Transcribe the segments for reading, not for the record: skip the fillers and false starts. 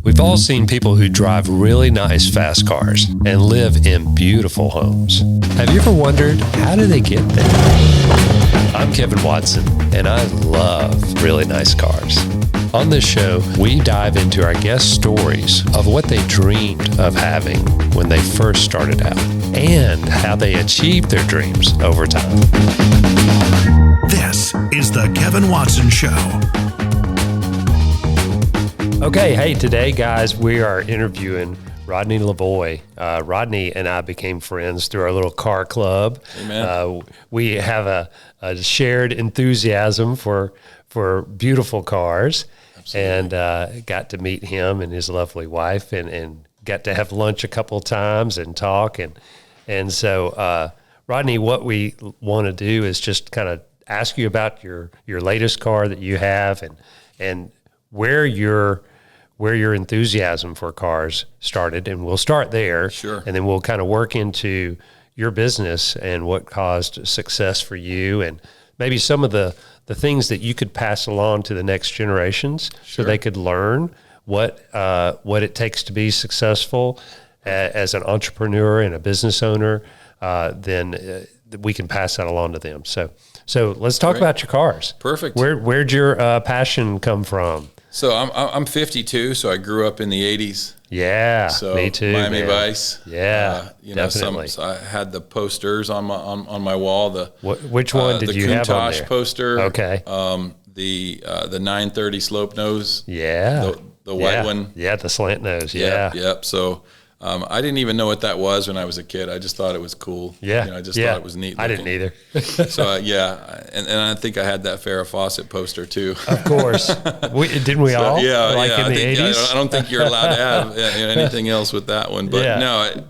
We've all seen people who drive really nice fast cars and live in beautiful homes. Have you ever wondered, how do they get there? I'm Kevin Watson, and I love really nice cars. On this show, we dive into our guest stories of what they dreamed of having when they first started out and how they achieved their dreams over time. This is the Kevin Watson Show. Okay, hey, today, guys, we are interviewing Rodney LaVoie. Rodney and I became friends through our little car club. Amen. We have a shared enthusiasm for beautiful cars. Absolutely. And got to meet him and his lovely wife and got to have lunch a couple of times and talk. And so, Rodney, what we want to do is just kind of ask you about your latest car that you have and where your enthusiasm for cars started, and we'll start there. Sure. And then we'll kind of work into your business and what caused success for you, and maybe some of the things that you could pass along to the next generations. Sure. So they could learn what it takes to be successful as an entrepreneur and a business owner. Then we can pass that along to them. So let's talk about your cars. Perfect. Where'd your passion come from? So I'm 52, so I grew up in the 80s. Yeah, so me too. Miami man. Vice. Yeah, definitely. So I had the posters on my wall. Which one did you have on there? The Countach poster. Okay. The 930 slope nose. Yeah. The white one. Yeah, the slant nose. Yeah. Yep. So I didn't even know what that was when I was a kid. I just thought it was cool. Yeah. I just thought it was neat looking. I didn't either. So and I think I had that Farrah Fawcett poster too. Of course. Didn't we all? Yeah. In the 80s? I don't think you're allowed to have anything else with that one. But no,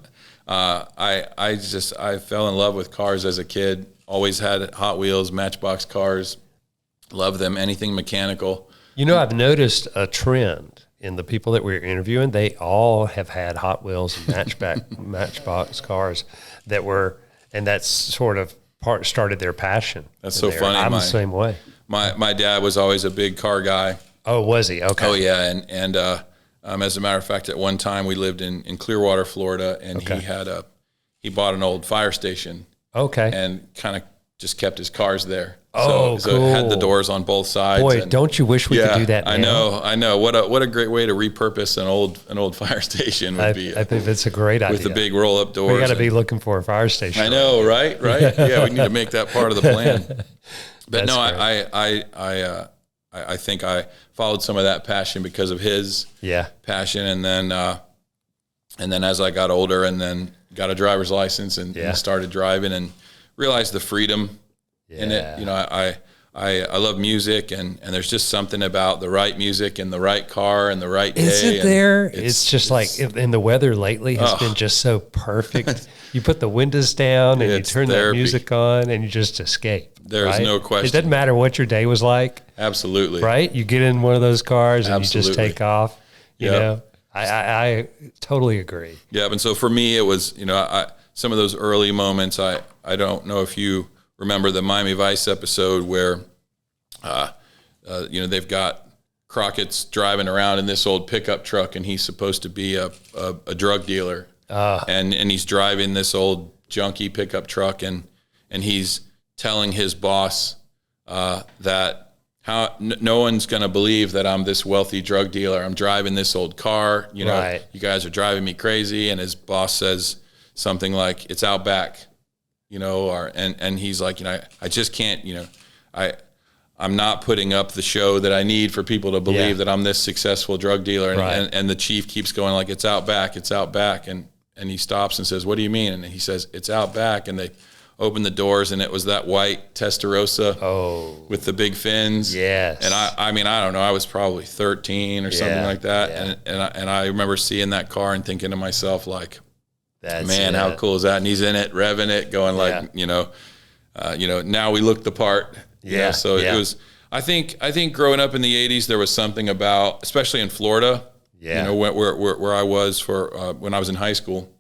I fell in love with cars as a kid. Always had Hot Wheels, Matchbox cars. Love them. Anything mechanical. I've noticed a trend in the people that we're interviewing. They all have had Hot Wheels and Matchbox cars and that's sort of started their passion. That's so funny. I'm the same way. My dad was always a big car guy. Oh, was he? Okay. Oh yeah. And as a matter of fact, at one time we lived in Clearwater, Florida, and he bought an old fire station. Okay. And kind of just kept his cars there. Oh, so cool. It had the doors on both sides. Boy, don't you wish we could do that now? I know. What a great way to repurpose an old fire station would be. I think that's a great idea. With the big roll-up doors. We got to be looking for a fire station. I know, right? Yeah, we need to make that part of the plan. But that's no, great. I think I followed some of that passion because of his passion, and then as I got older, and then got a driver's license and started driving and realized the freedom in it. I love music, and there's just something about the right music and the right car and the right day. Isn't there? It's just like, and the weather lately has been just so perfect. You put the windows down and you turn that music on and you just escape. There's no question. It doesn't matter what your day was like. Absolutely. Right? You get in one of those cars and you just take off. You know, I totally agree. Yeah. And so for me, it was, some of those early moments, I don't know if you remember the Miami Vice episode where, they've got Crockett's driving around in this old pickup truck, and he's supposed to be a drug dealer, and he's driving this old junky pickup truck, and he's telling his boss that no one's going to believe that I'm this wealthy drug dealer. I'm driving this old car. You guys are driving me crazy. And his boss says something like, "It's out back." And he's like, I just can't, I'm not putting up the show that I need for people to believe that I'm this successful drug dealer. And the chief keeps going like, "It's out back, it's out back." And he stops and says, "What do you mean?" And he says, "It's out back." And they open the doors, and it was that white Testarossa with the big fins. Yes. And I don't know, I was probably 13 or something like that. Yeah. And I remember seeing that car and thinking to myself, like, man, how cool is that? And he's in it, revving it, going like, now we look the part. It was, I think growing up in the 80s, there was something about, especially in Florida, where I was when I was in high school,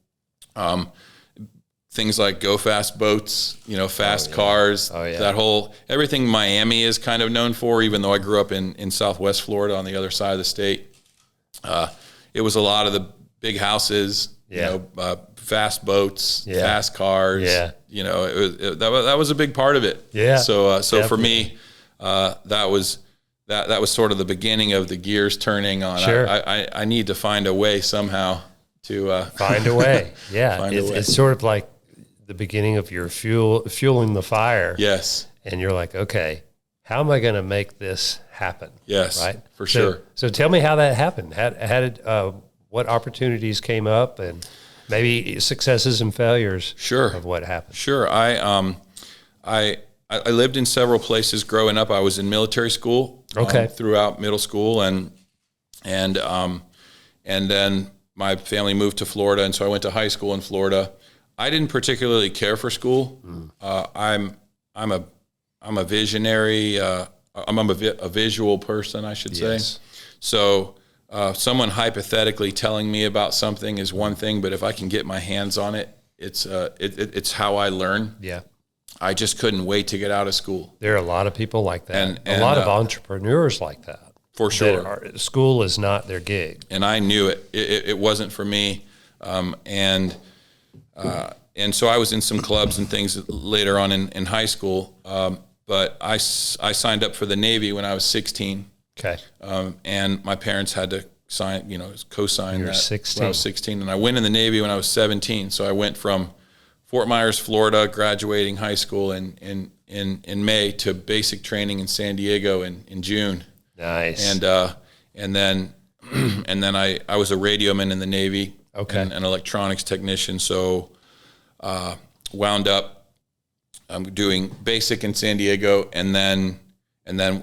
things like go fast boats, fast cars, that whole, everything Miami is kind of known for, even though I grew up in Southwest Florida on the other side of the state. it was a lot of the big houses, fast boats, fast cars. Yeah. That was a big part of it. Yeah. So for me, that was sort of the beginning of the gears turning on. Sure. I need to find a way somehow to find a way. Yeah. Find a way. It's sort of like the beginning of your fueling the fire. Yes. And you're like, okay, how am I going to make this happen? Yes. Right. For sure. So tell me how that happened. How did what opportunities came up, and maybe successes and failures of what happened? Sure. I lived in several places growing up. I was in military school throughout middle school, and then my family moved to Florida, and so I went to high school in Florida. I didn't particularly care for school. I'm a visionary. I'm a visual person, I should say. Yes. So someone hypothetically telling me about something is one thing, but if I can get my hands on it, it's how I learn. Yeah. I just couldn't wait to get out of school. There are a lot of people like that. And a lot of entrepreneurs like that. For sure. School is not their gig. And I knew it. It wasn't for me. And so I was in some clubs and things later on in high school. But I signed up for the Navy when I was 16. Okay. And my parents had to co-sign that 16. when I was 16. And I went in the Navy when I was 17. So I went from Fort Myers, Florida, graduating high school in May, to basic training in San Diego in June. Nice. And then I was a radioman in the Navy. Okay. And an electronics technician. So wound up doing basic in San Diego, and then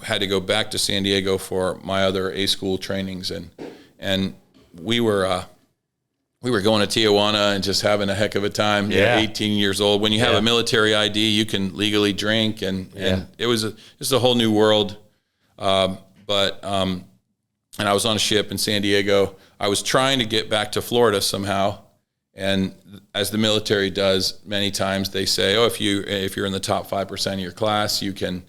had to go back to San Diego for my other A school trainings, and we were going to Tijuana and just having a heck of a time. Yeah. 18 years old. When you have a military ID, you can legally drink, and it was just a whole new world. And I was on a ship in San Diego. I was trying to get back to Florida somehow. And as the military does, many times they say, "Oh, if you're in the top 5% of your class, you can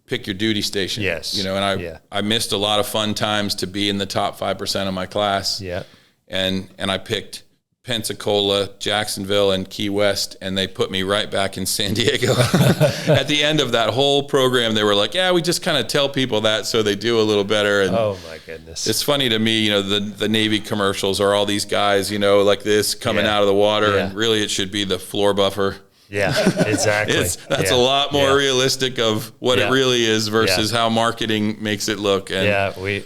pick your duty station." Yes. And I missed a lot of fun times to be in the top 5% of my class. Yeah. And I picked Pensacola, Jacksonville, and Key West, and they put me right back in San Diego. At the end of that whole program, they were like, "Yeah, we just kind of tell people that so they do a little better." And oh my goodness, it's funny to me, the Navy commercials are all these guys, like this coming out of the water, and really it should be the floor buffer. Yeah, exactly. That's a lot more realistic of what it really is versus how marketing makes it look. And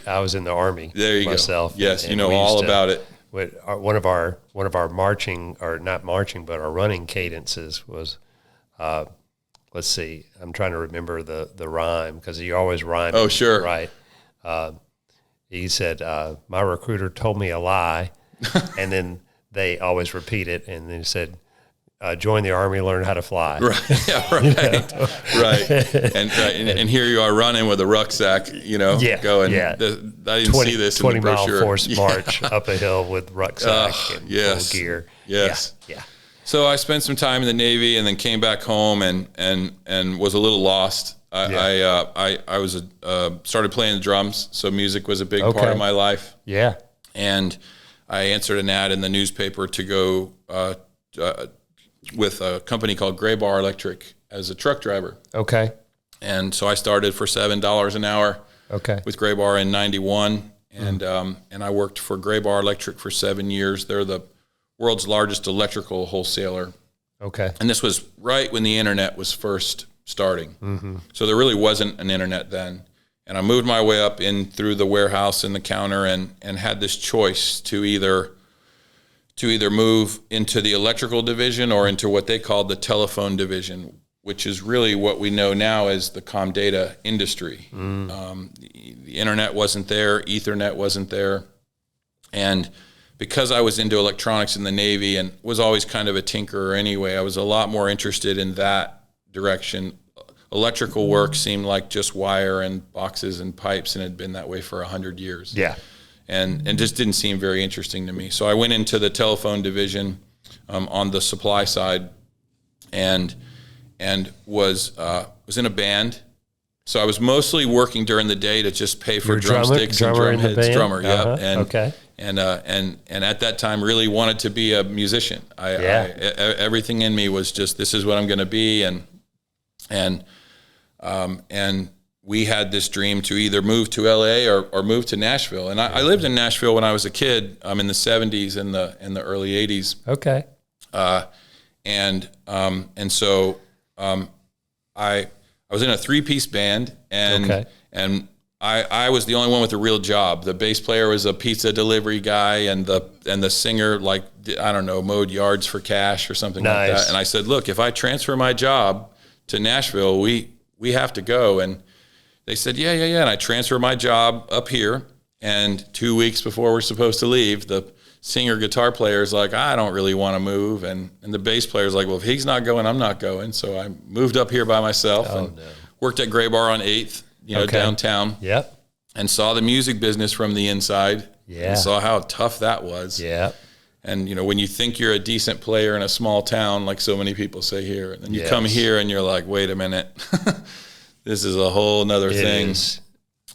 I was in the Army. There you myself. go. Yes, and all about it. One of our marching, or not marching, but our running cadences was, let's see, I'm trying to remember the rhyme, because you always rhyme. Oh, sure. Right. He said, "My recruiter told me a lie," and then they always repeat it, and then he said, "Join the Army, learn how to fly." Right. Yeah, right. Right. And here you are running with a rucksack, going. Yeah. I didn't see this in the 20-mile brochure. forced march up a hill with rucksack and full gear. Yes. Yeah. So I spent some time in the Navy, and then came back home and was a little lost. I was started playing the drums, so music was a big part of my life. Yeah. And I answered an ad in the newspaper to go with a company called Gray Bar Electric as a truck driver. Okay. And so I started for $7 an hour. Okay. With Gray Bar in '91, and I worked for Gray Bar Electric for 7 years. They're the world's largest electrical wholesaler. Okay. And this was right when the internet was first starting. Mm-hmm. So there really wasn't an internet then. And I moved my way up in through the warehouse and the counter, and had this choice to either move into the electrical division or into what they called the telephone division, which is really what we know now as the ComData industry. The internet wasn't there, Ethernet wasn't there. And because I was into electronics in the Navy and was always kind of a tinkerer anyway, I was a lot more interested in that direction. Electrical work seemed like just wire and boxes and pipes, and it had been that way for 100 years. Yeah. And just didn't seem very interesting to me. So I went into the telephone division on the supply side, and was in a band. So I was mostly working during the day to just pay for drumsticks and drum heads. Drummer, Okay. and at that time really wanted to be a musician. Everything in me was just, this is what I'm going to be. And we had this dream to either move to LA or move to Nashville. And I lived in Nashville when I was a kid, in the 70s and the early 80s. Okay. So I was in a 3-piece band, and I was the only one with a real job. The bass player was a pizza delivery guy, and the singer, like, I don't know, mowed yards for cash or something like that. And I said, look, if I transfer my job to Nashville, we have to go. And they said, yeah. And I transferred my job up here, and 2 weeks before we're supposed to leave, the singer guitar player is like, I don't really want to move. And the bass player is like, well, if he's not going, I'm not going. So I moved up here by myself worked at Gray Bar on 8th, downtown. Yep. And saw the music business from the inside. Yeah. And saw how tough that was. Yeah. And, when you think you're a decent player in a small town, like so many people say here, and then you come here and you're like, wait a minute, this is a whole nother thing.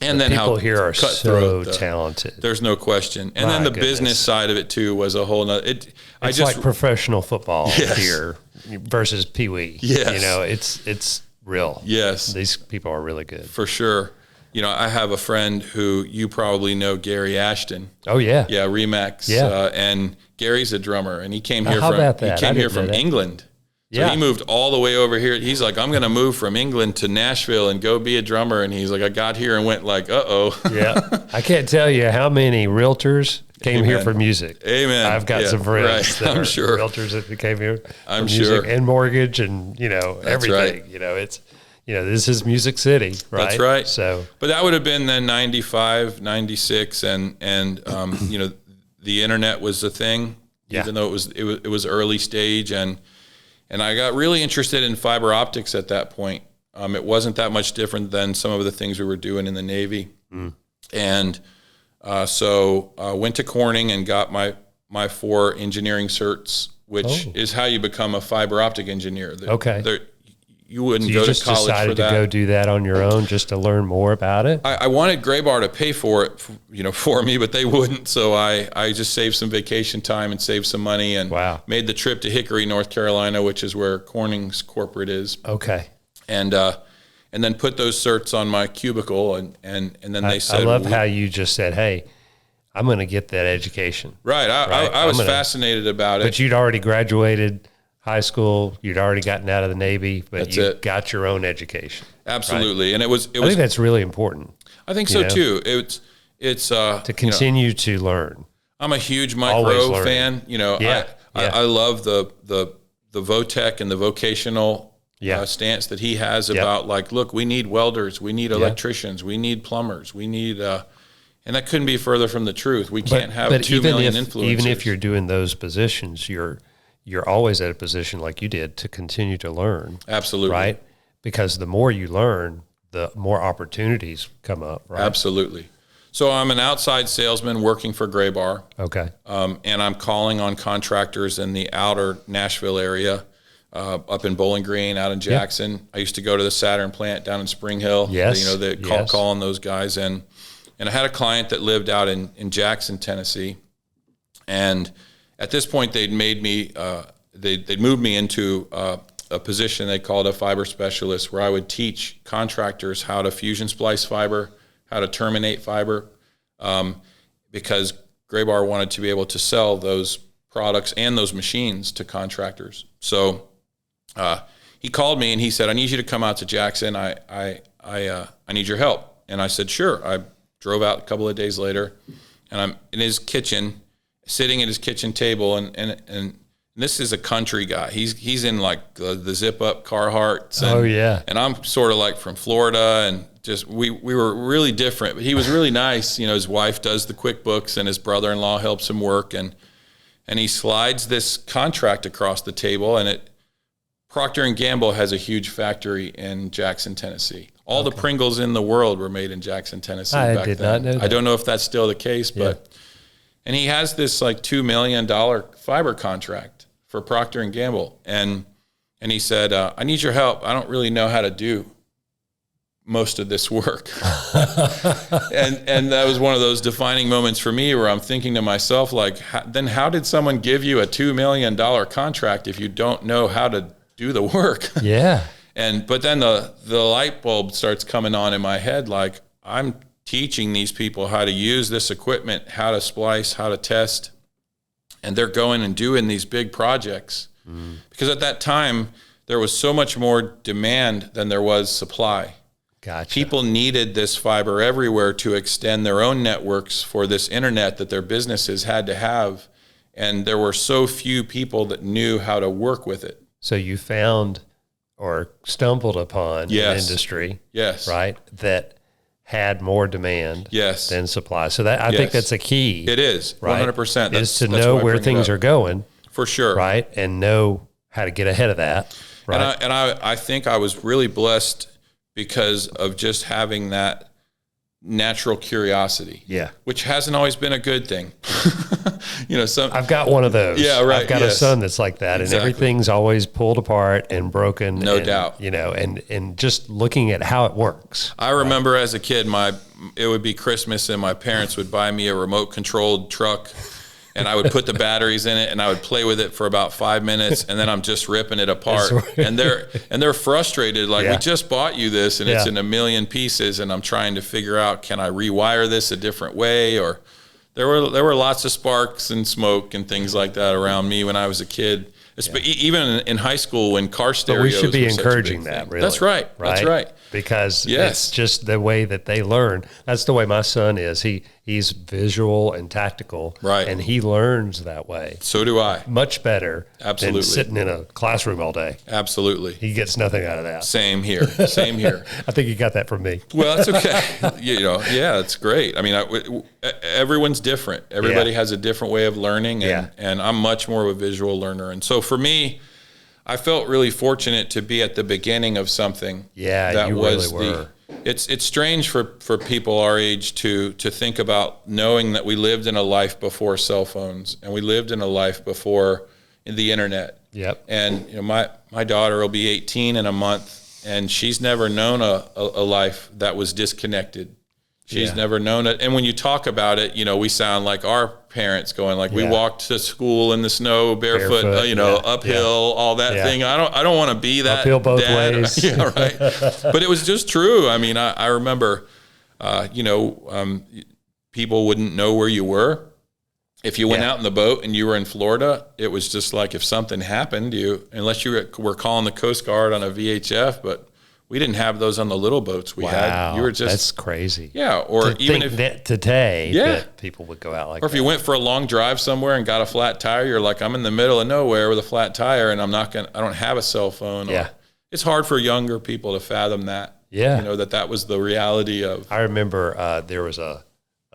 And then people how here are so talented. There's no question. And then the business side of it too was a whole nother. It's like professional football here versus Pee Wee. Yes. It's real. Yes. These people are really good. For sure. I have a friend who you probably know, Gary Ashton. Oh yeah. Yeah, Remax. Yeah. And Gary's a drummer, and he came here from England. So he moved all the way over here. He's like, I'm going to move from England to Nashville and go be a drummer. And he's like, I got here and went like, uh-oh. Yeah. I can't tell you how many realtors came here for music. Amen. I've got some friends that are sure. realtors that came here for I'm music sure. and mortgage and, everything. Right. This is Music City, right? That's right. So, but that would have been then 95, 96, and the internet was a thing, even though it was early stage, and I got really interested in fiber optics at that point. It wasn't that much different than some of the things we were doing in the Navy, and so went to Corning and got my 4 engineering certs, which is how you become a fiber optic engineer. You wouldn't go to college for that. You just decided to go do that on your own just to learn more about it? I wanted Gray Bar to pay for it, for me, but they wouldn't. So I just saved some vacation time and saved some money and made the trip to Hickory, North Carolina, which is where Corning's corporate is. Okay. And then put those certs on my cubicle, and then they said, I love how you just said, hey, I'm going to get that education. Right. I was fascinated about it. But you'd already graduated high school, you'd already gotten out of the Navy, but you got your own education. Absolutely. Right? And it was I think that's really important. I think so too. It's to continue to learn. I'm a huge micro fan. I love the Votech and the vocational stance that he has about like, look, we need welders, we need electricians, we need plumbers, we need and that couldn't be further from the truth. We can't have 2 million influencers. Even if you're doing those positions, you're always at a position like you did to continue to learn. Absolutely. Right? Because the more you learn, the more opportunities come up, right? Absolutely. So I'm an outside salesman working for Gray Bar. Okay. And I'm calling on contractors in the outer Nashville area, up in Bowling Green, out in Jackson. Yep. I used to go to the Saturn plant down in Spring Hill. Yes. Calling those guys. And I had a client that lived out in Jackson, Tennessee. And at this point, they'd moved me into a position they called a fiber specialist, where I would teach contractors how to fusion splice fiber, how to terminate fiber, because Gray Bar wanted to be able to sell those products and those machines to contractors. So he called me and he said, "I need you to come out to Jackson. I need your help." And I said, "Sure." I drove out a couple of days later, and I'm in his kitchen, sitting at his kitchen table, and this is a country guy. He's in like the zip up Carhartts. And I'm sort of like from Florida, and just we were really different. But he was really nice. His wife does the QuickBooks, and his brother-in-law helps him work. And he slides this contract across the table, and Procter & Gamble has a huge factory in Jackson, Tennessee. All the Pringles in the world were made in Jackson, Tennessee back then. I did not know that. I don't know if that's still the case, but. And he has this like $2 million fiber contract for Procter & Gamble. And he said, I need your help. I don't really know how to do most of this work. and that was one of those defining moments for me where I'm thinking to myself, like, then how did someone give you a $2 million contract if you don't know how to do the work? Yeah. But then the light bulb starts coming on in my head, like, I'm teaching these people how to use this equipment, how to splice, how to test, and they're going and doing these big projects. Because at that time, there was so much more demand than there was supply. Gotcha. People needed this fiber everywhere to extend their own networks for this internet that their businesses had to have. And there were so few people that knew how to work with it. So you found or stumbled upon an industry, right, that had more demand than supply. So that I think that's a key. It is, right? 100%. Is to know where things are going. For sure. Right, and know how to get ahead of that. Right. And I think I was really blessed because of just having that natural curiosity. Yeah. Which hasn't always been a good thing. I've got one of those. Yeah, right. I've got a son that's like that, and everything's always pulled apart and broken. No doubt. And just looking at how it works. I remember as a kid, it would be Christmas and my parents would buy me a remote controlled truck. And I would put the batteries in it, and I would play with it for about 5 minutes, and then I'm just ripping it apart. And they're frustrated, like, we just bought you this, and it's in a million pieces, and I'm trying to figure out, can I rewire this a different way? Or there were lots of sparks and smoke and things like that around me when I was a kid. Even in high school when car stereos. But we should be were encouraging that, really. That's right. That's right. Because it's just the way that they learn. That's the way my son is. He's visual and tactical. Right. And he learns that way. So do I. Much better Absolutely. than sitting in a classroom all day. Absolutely. He gets nothing out of that. Same here. Same here. I think you got that from me. Well, that's okay. It's great. I mean, everyone's different. Everybody has a different way of learning, and I'm much more of a visual learner. And so for me, I felt really fortunate to be at the beginning of something. Yeah, that you was really were. It's strange for people our age to think about knowing that we lived in a life before cell phones and we lived in a life before the internet. Yep. And my daughter will be 18 in a month, and she's never known a life that was disconnected. She's never known it. And when you talk about it, we sound like our parents going like, we walked to school in the snow barefoot, uphill, all that thing. I don't want to be that uphill both dad. ways. Yeah, right. But it was just true. I mean, I remember, people wouldn't know where you were. If you went out in the boat and you were in Florida, it was just like if something happened, unless you were calling the Coast Guard on a VHF, but we didn't have those on the little boats we had. You were just, that's crazy. Yeah, or to even think if that today, that people would go out like that. Or if you went for a long drive somewhere and got a flat tire, you're like, I'm in the middle of nowhere with a flat tire, and I don't have a cell phone. Yeah, it's hard for younger people to fathom that. Yeah, that was the reality of. I remember there was a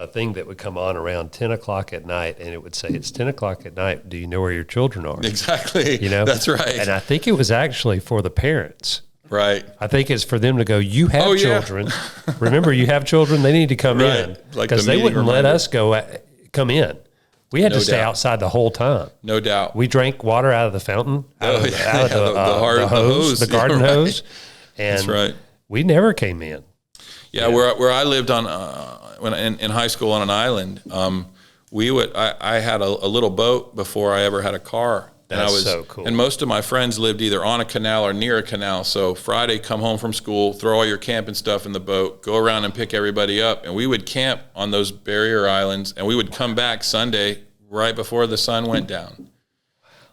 thing that would come on around 10 o'clock at night, and it would say, it's 10 o'clock at night. Do you know where your children are? Exactly. That's right. And I think it was actually for the parents. Right. I think it's for them to go, you have children. Remember, you have children. They need to come in. Because they wouldn't let us come in. We had to stay outside the whole time. No doubt. We drank water out of the fountain, out of the hose, the garden hose. And that's right. We never came in. Yeah, where I lived when in high school on an island, I had a little boat before I ever had a car. That's so cool. And most of my friends lived either on a canal or near a canal. So Friday, come home from school, throw all your camping stuff in the boat, go around and pick everybody up. And we would camp on those barrier islands, and we would come back Sunday right before the sun went down.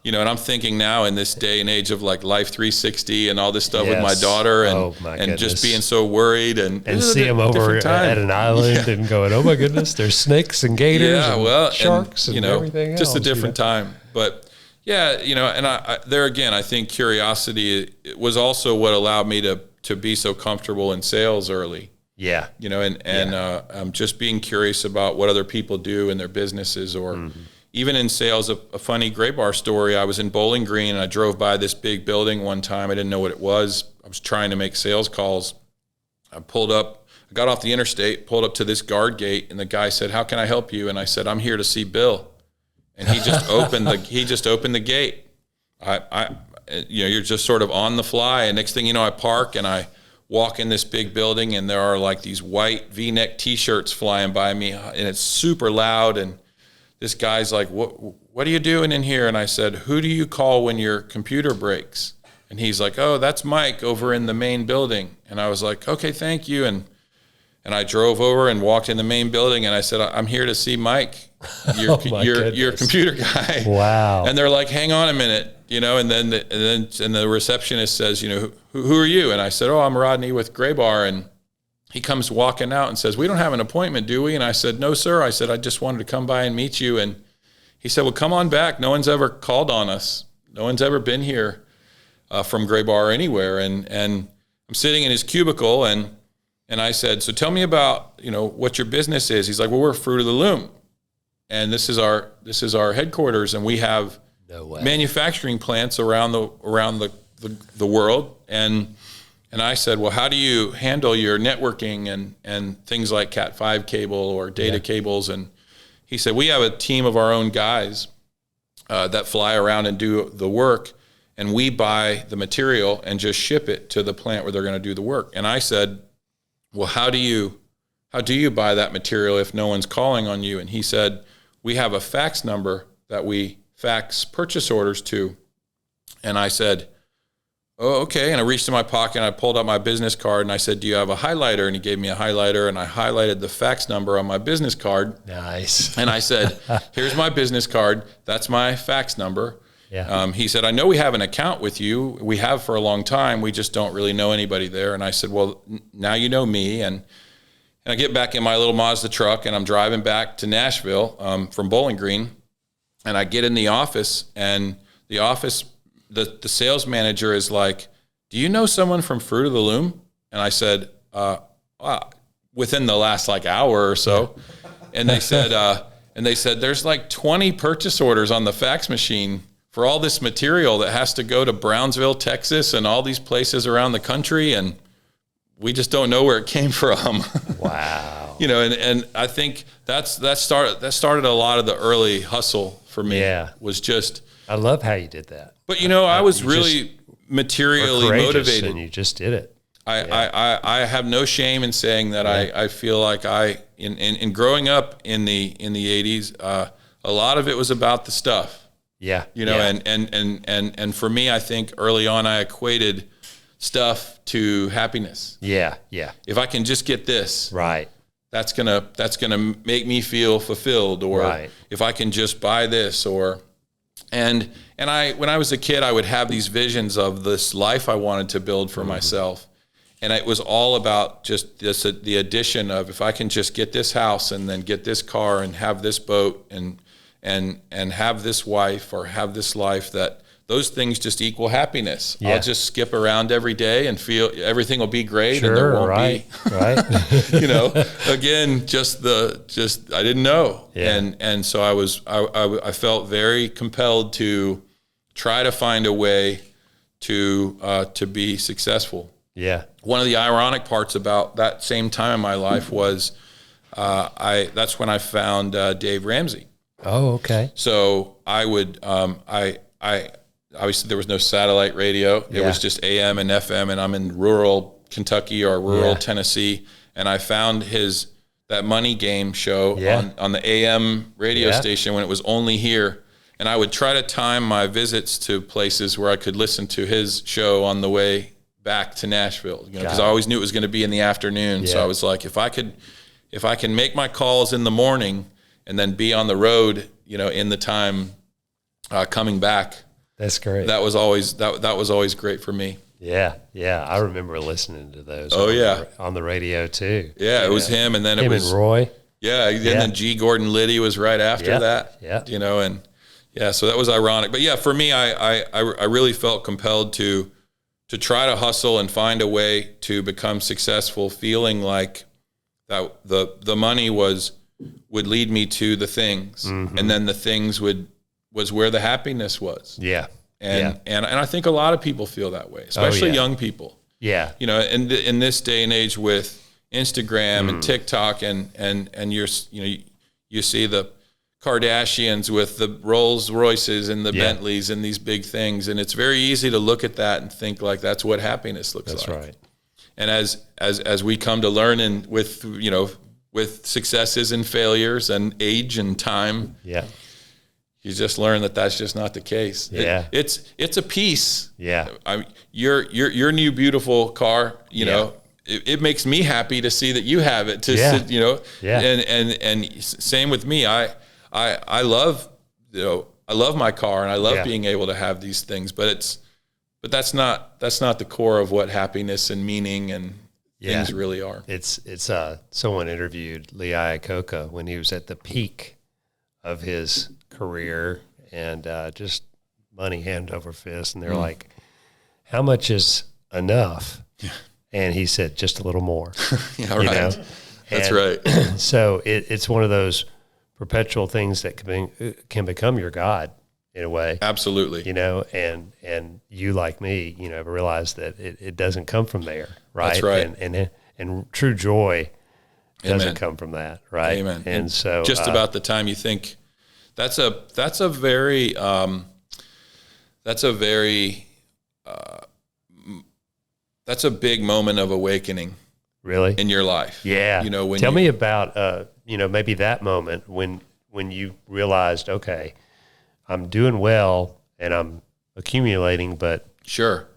And I'm thinking now in this day and age of like Life 360 and all this stuff with my daughter and just being so worried and see them over at an island and going, oh my goodness, there's snakes and gators and sharks and everything else. Just a different time. But yeah, and I there again, I think curiosity was also what allowed me to be so comfortable in sales early. Yeah. Just being curious about what other people do in their businesses, or even in sales. A funny Gray Bar story. I was in Bowling Green and I drove by this big building one time. I didn't know what it was. I was trying to make sales calls. I got off the interstate, pulled up to this guard gate, and the guy said, "How can I help you?" And I said, "I'm here to see Bill." And he just opened the gate. You're just sort of on the fly. And next thing you know, I park and I walk in this big building, and there are like these white V-neck T-shirts flying by me, and it's super loud. And this guy's like, "What are you doing in here?" And I said, "Who do you call when your computer breaks?" And he's like, "Oh, that's Mike over in the main building." And I was like, "Okay, thank you." And I drove over and walked in the main building, and I said, "I'm here to see Mike, your computer guy." Wow. And they're like, "Hang on a minute," and then the receptionist says, "Who are you?" And I said, "Oh, I'm Rodney with Gray Bar." And he comes walking out and says, "We don't have an appointment, do we?" And I said, "No, sir." I said, "I just wanted to come by and meet you." And he said, "Well, come on back. No one's ever called on us. No one's ever been here from Gray Bar or anywhere." And I'm sitting in his cubicle, and I said, "So tell me about, what your business is." He's like, "Well, we're Fruit of the Loom, and this is our headquarters, and we have manufacturing plants around the world." And I said, "Well, how do you handle your networking and things like Cat5 cable or data cables?" And he said, "We have a team of our own guys that fly around and do the work, and we buy the material and just ship it to the plant where they're going to do the work." And I said, "Well, how do you buy that material if no one's calling on you?" And he said, "We have a fax number that we fax purchase orders to." And I said, "Oh, okay." And I reached in my pocket and I pulled out my business card and I said, "Do you have a highlighter?" And he gave me a highlighter, and I highlighted the fax number on my business card. Nice. And I said, "Here's my business card. That's my fax number." Yeah. He said, "I know we have an account with you. We have for a long time. We just don't really know anybody there." And I said, "Well, now you know me." And I get back in my little Mazda truck, and I'm driving back to Nashville from Bowling Green. And I get in the office, and the sales manager is like, "Do you know someone from Fruit of the Loom?" And I said, "Within the last hour or so." And they said, "There's like 20 purchase orders on the fax machine for all this material that has to go to Brownsville, Texas, and all these places around the country, and we just don't know where it came from." Wow. And I think that started a lot of the early hustle for me. Yeah. Was just, I love how you did that. but I was really materially motivated, and you just did it. I have no shame in saying that. I feel like in growing up in the 80s, a lot of it was about the stuff. Yeah. And for me, I think early on I equated stuff to happiness. Yeah. Yeah. If I can just get this, Right. that's gonna make me feel fulfilled. Or Right. if I can just buy this, and when I was a kid, I would have these visions of this life I wanted to build for myself. And it was all about just the addition of, if I can just get this house and then get this car and have this boat and have this wife or have this life, that those things just equal happiness. Yeah. I'll just skip around every day and feel everything will be great. Sure, and there won't right. be, again, I didn't know. Yeah. And so I felt very compelled to try to find a way to be successful. Yeah. One of the ironic parts about that same time in my life was that's when I found Dave Ramsey. Oh, okay. So I would I obviously there was no satellite radio. It was just AM and FM, and I'm in rural Kentucky or rural Tennessee, and I found that Money Game show on the AM radio station when it was only here. And I would try to time my visits to places where I could listen to his show on the way back to Nashville, because I always knew it was going to be in the afternoon. Yeah. So I was like, if I can make my calls in the morning and then be on the road, in the time coming back. That's great. That was always great for me. Yeah. Yeah. I remember listening to those. On the radio too. Yeah. It was him. And then him it was and Roy. Yeah. And then G. Gordon Liddy was right after that. Yeah. So that was ironic. But yeah, for me, I really felt compelled to try to hustle and find a way to become successful, feeling like that the money would lead me to the things, and then the things was where the happiness was. Yeah. And I think a lot of people feel that way, especially young people. Yeah. In this day and age with Instagram and TikTok and you see the Kardashians with the Rolls Royces and the Bentleys and these big things, and it's very easy to look at that and think like that's what happiness looks like. That's right. And as we come to learn, and with with successes and failures and age and time, you just learn that that's just not the case. It's a piece. Your new beautiful car, it makes me happy to see that you have it. And same with me. I love I love my car, and I love being able to have these things, but that's not the core of what happiness and meaning and things really are. It's someone interviewed Lee Iacocca when he was at the peak of his career, and just money hand over fist, and they're like, how much is enough? And he said, just a little more. That's right. So it's one of those perpetual things that can become your God in a way. Absolutely. And you, like me, realize that it doesn't come from there, right? That's right. And true joy doesn't come from that, right? Amen. And so just about the time you think that's a big moment of awakening. Really? In your life. Yeah. Tell me about maybe that moment when you realized, okay, I'm doing well and I'm accumulating, but sure.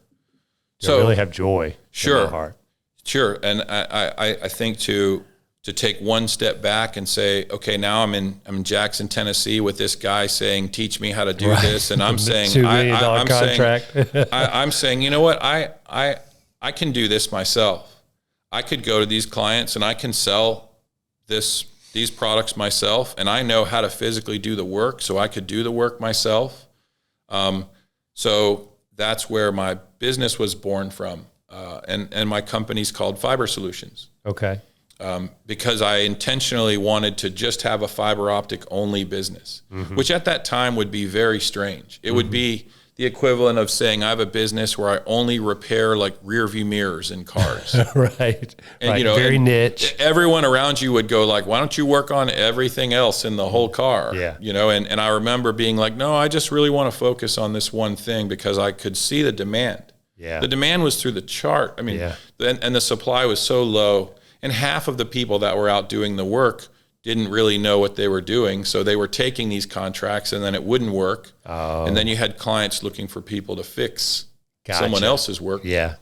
I really have joy in my heart. Sure. And I think to take one step back and say, okay, now I'm in Jackson, Tennessee with this guy saying, teach me how to do this. And I'm saying, $2 million contract. I'm saying, you know what? I can do this myself. I could go to these clients and I can sell these products myself, and I know how to physically do the work, so I could do the work myself. So that's where my business was born from, and my company's called Fiber Solutions. Okay. Because I intentionally wanted to just have a fiber optic only business, which at that time would be very strange. It would be the equivalent of saying I have a business where I only repair like rear view mirrors in cars. Right. And, very niche. Everyone around you would go like, why don't you work on everything else in the whole car? Yeah. And I remember being like, no, I just really want to focus on this one thing because I could see the demand. Yeah. The demand was through the chart. I mean, and the supply was so low, and half of the people that were out doing the work didn't really know what they were doing. So they were taking these contracts and then it wouldn't work. Oh. And then you had clients looking for people to fix someone else's work. Yeah.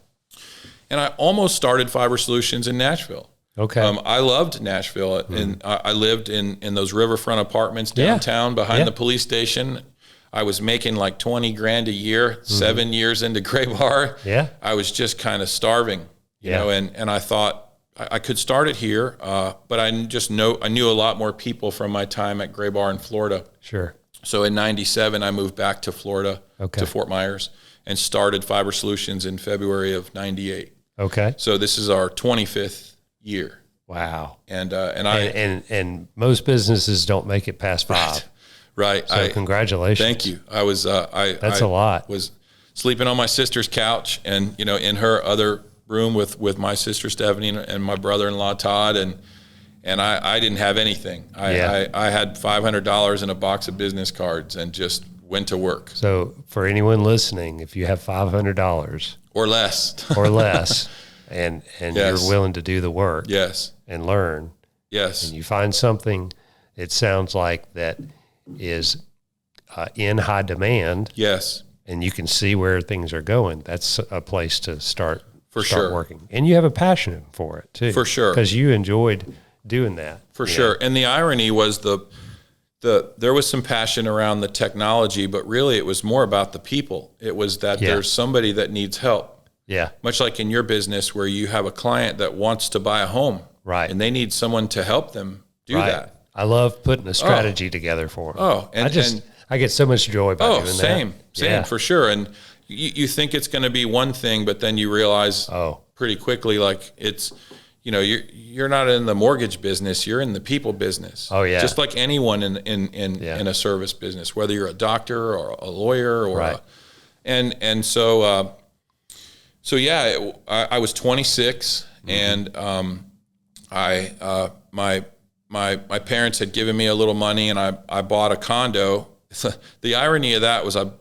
And I almost started Fiber Solutions in Nashville. Okay. I loved Nashville, and I lived in those riverfront apartments downtown behind the police station. I was making like $20,000 a year, 7 years into Gray Bar. Yeah. I was just kind of starving, you know, and I thought, I could start it here, but I knew a lot more people from my time at Gray Bar in Florida. Sure. So in '97, I moved back to Florida, to Fort Myers, and started Fiber Solutions in February of '98. Okay. So this is our 25th year. Wow. And most businesses don't make it past 5. Right. So congratulations. Thank you. I was That's a lot. Was sleeping on my sister's couch, and in her other room with my sister Stephanie and my brother-in-law Todd, and I didn't have anything. I had $500 in a box of business cards and just went to work. So for anyone listening, if you have $500 or less and you're willing to do the work and learn, and you find something, it sounds like that is in high demand, and you can see where things are going, that's a place to start working. And you have a passion for it too. For sure. Because you enjoyed doing that. For sure. And the irony was there was some passion around the technology, but really it was more about the people. It was that there's somebody that needs help. Yeah. Much like in your business where you have a client that wants to buy a home. Right. And they need someone to help them do that. I love putting a strategy together for them. I get so much joy by doing that. Same, for sure. And you think it's going to be one thing, but then you realize pretty quickly, like it's, you're not in the mortgage business, you're in the people business. Oh yeah. Just like anyone in a service business, whether you're a doctor or a lawyer or I was 26 and my parents had given me a little money and I bought a condo. The irony of that was I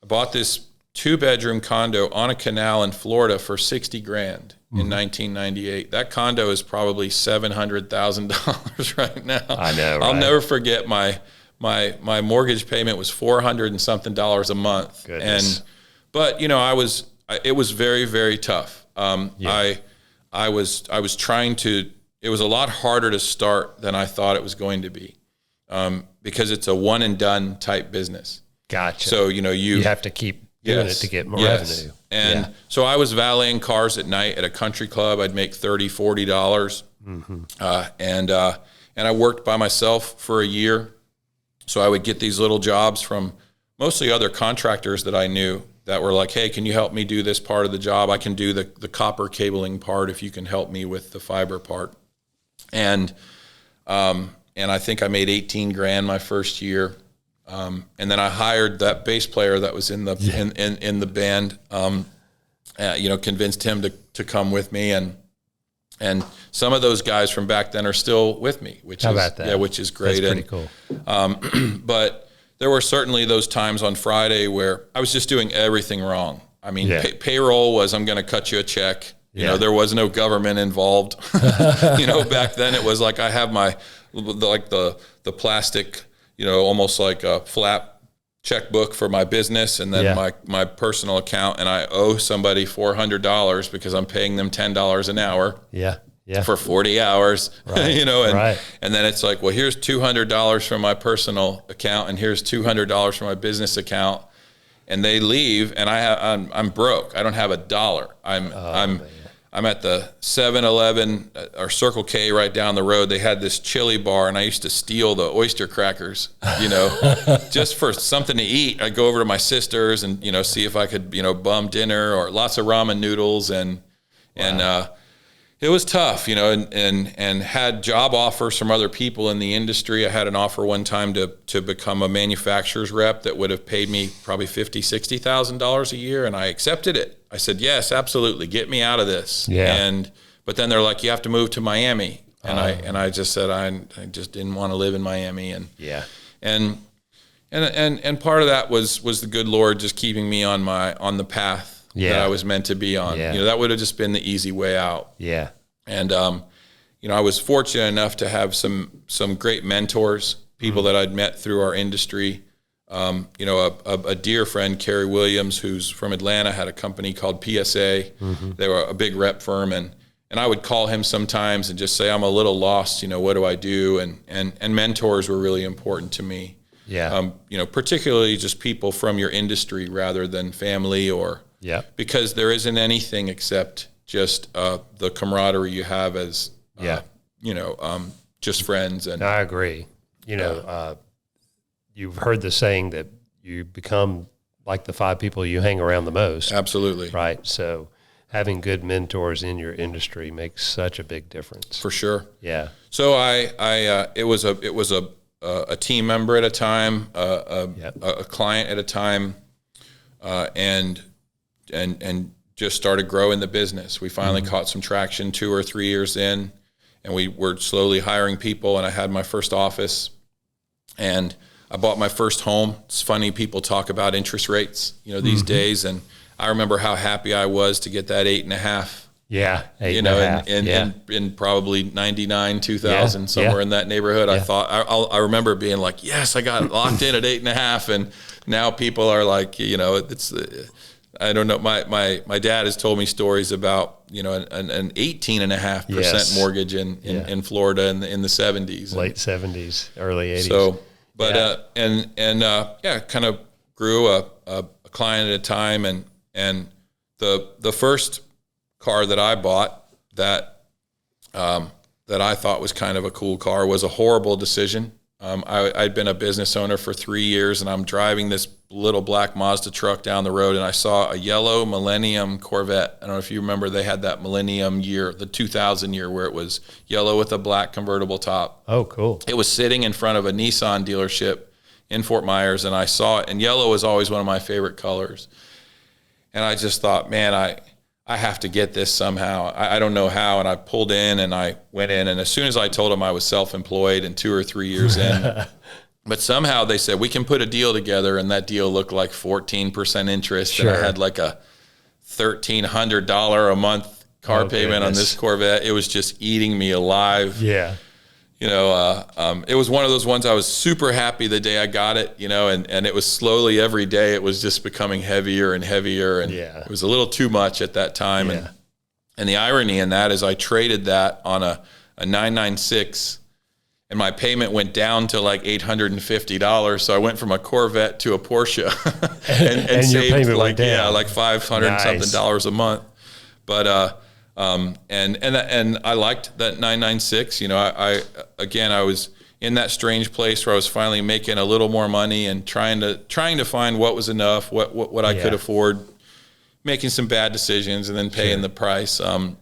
bought this 2-bedroom condo on a canal in Florida for $60,000. in 1998. That condo is probably $700,000 right now. I know, right? I'll never forget my mortgage payment was $400 and something a month. Goodness. But it was very, very tough. I was trying to. It was a lot harder to start than I thought it was going to be, because it's a one and done type business. Gotcha. So you have to keep doing it to get more revenue. And so I was valeting cars at night at a country club. I'd make $30, $40, and I worked by myself for a year. So I would get these little jobs from mostly other contractors that I knew that were like, hey, can you help me do this part of the job? I can do the copper cabling part if you can help me with the fiber part. And I think I made 18 grand my first year. And then I hired that bass player that was in the in the band. Convinced him to come with me, and some of those guys from back then are still with me, which is great. That's pretty cool. But there were certainly those times on Friday where I was just doing everything wrong. I mean, payroll was, I'm going to cut you a check. There was no government involved. Back then it was like I have the plastic, almost like a flat checkbook for my business, and then my personal account, and I owe somebody $400 because I'm paying them $10 an hour. For 40 hours, right. And then it's like, well, here's $200 from my personal account, and here's $200 from my business account, and they leave, and I'm broke. I don't have a dollar. I'm at the 7-Eleven or Circle K right down the road. They had this chili bar, and I used to steal the oyster crackers, just for something to eat. I'd go over to my sister's and, see if I could, bum dinner, or lots of ramen noodles. And it was tough, and had job offers from other people in the industry. I had an offer one time to become a manufacturer's rep that would have paid me probably $50,000, $60,000 a year, and I accepted it. I said, yes, absolutely, get me out of this. But then they're like, you have to move to Miami, and I just said I just didn't want to live in Miami, and part of that was the good Lord just keeping me on the path that I was meant to be on. That would have just been the easy way out. And I was fortunate enough to have some great mentors, people that I'd met through our industry. A dear friend, Kerry Williams, who's from Atlanta, had a company called PSA. They were a big rep firm, and I would call him sometimes and just say, I'm a little lost, what do I do? And mentors were really important to me. Particularly just people from your industry rather than family, because there isn't anything except just the camaraderie you have as just friends. And I agree. You've heard the saying that you become like the 5 people you hang around the most. Absolutely. Right. So having good mentors in your industry makes such a big difference. For sure. Yeah. So it was a team member at a time, a client at a time, and just started growing the business. We finally caught some traction 2 or 3 years in, and we were slowly hiring people, and I had my first office, and I bought my first home. It's funny, people talk about interest rates, these days, and I remember how happy I was to get that 8.5. Yeah, 8.5. In probably 99, 2000, somewhere in that neighborhood. I remember being like, yes, I got locked in at 8.5, and now people are like, it's. I don't know. My dad has told me stories about an 18.5% mortgage in Florida in the 70s, late 70s, early 80s. So, but kind of grew a client at a time, and the first car that I bought that I thought was kind of a cool car was a horrible decision. I'd been a business owner for 3 years, and I'm driving this little black Mazda truck down the road, and I saw a yellow Millennium Corvette. I don't know if you remember, they had that Millennium year, the 2000 year, where it was yellow with a black convertible top. Oh, cool. It was sitting in front of a Nissan dealership in Fort Myers, and I saw it, and yellow was always one of my favorite colors. And I just thought, man, I have to get this somehow. I don't know how. And I pulled in, and I went in, and as soon as I told them I was self-employed and 2 or 3 years in, but somehow they said, we can put a deal together, and that deal looked like 14% interest. Sure. And I had like a $1,300 a month car payment on this Corvette. It was just eating me alive. Yeah. You know, it was one of those ones I was super happy the day I got it, you know, and it was slowly every day it was just becoming heavier and heavier, and it was a little too much at that time. Yeah. And the irony in that is I traded that on a 996, and my payment went down to like $850. So I went from a Corvette to a Porsche and your saved payment like, went down. like $500 and something dollars a month. But, and I liked that 996. You know, I was in that strange place where I was finally making a little more money and trying to find what was enough, what I could afford, making some bad decisions and then paying the price. And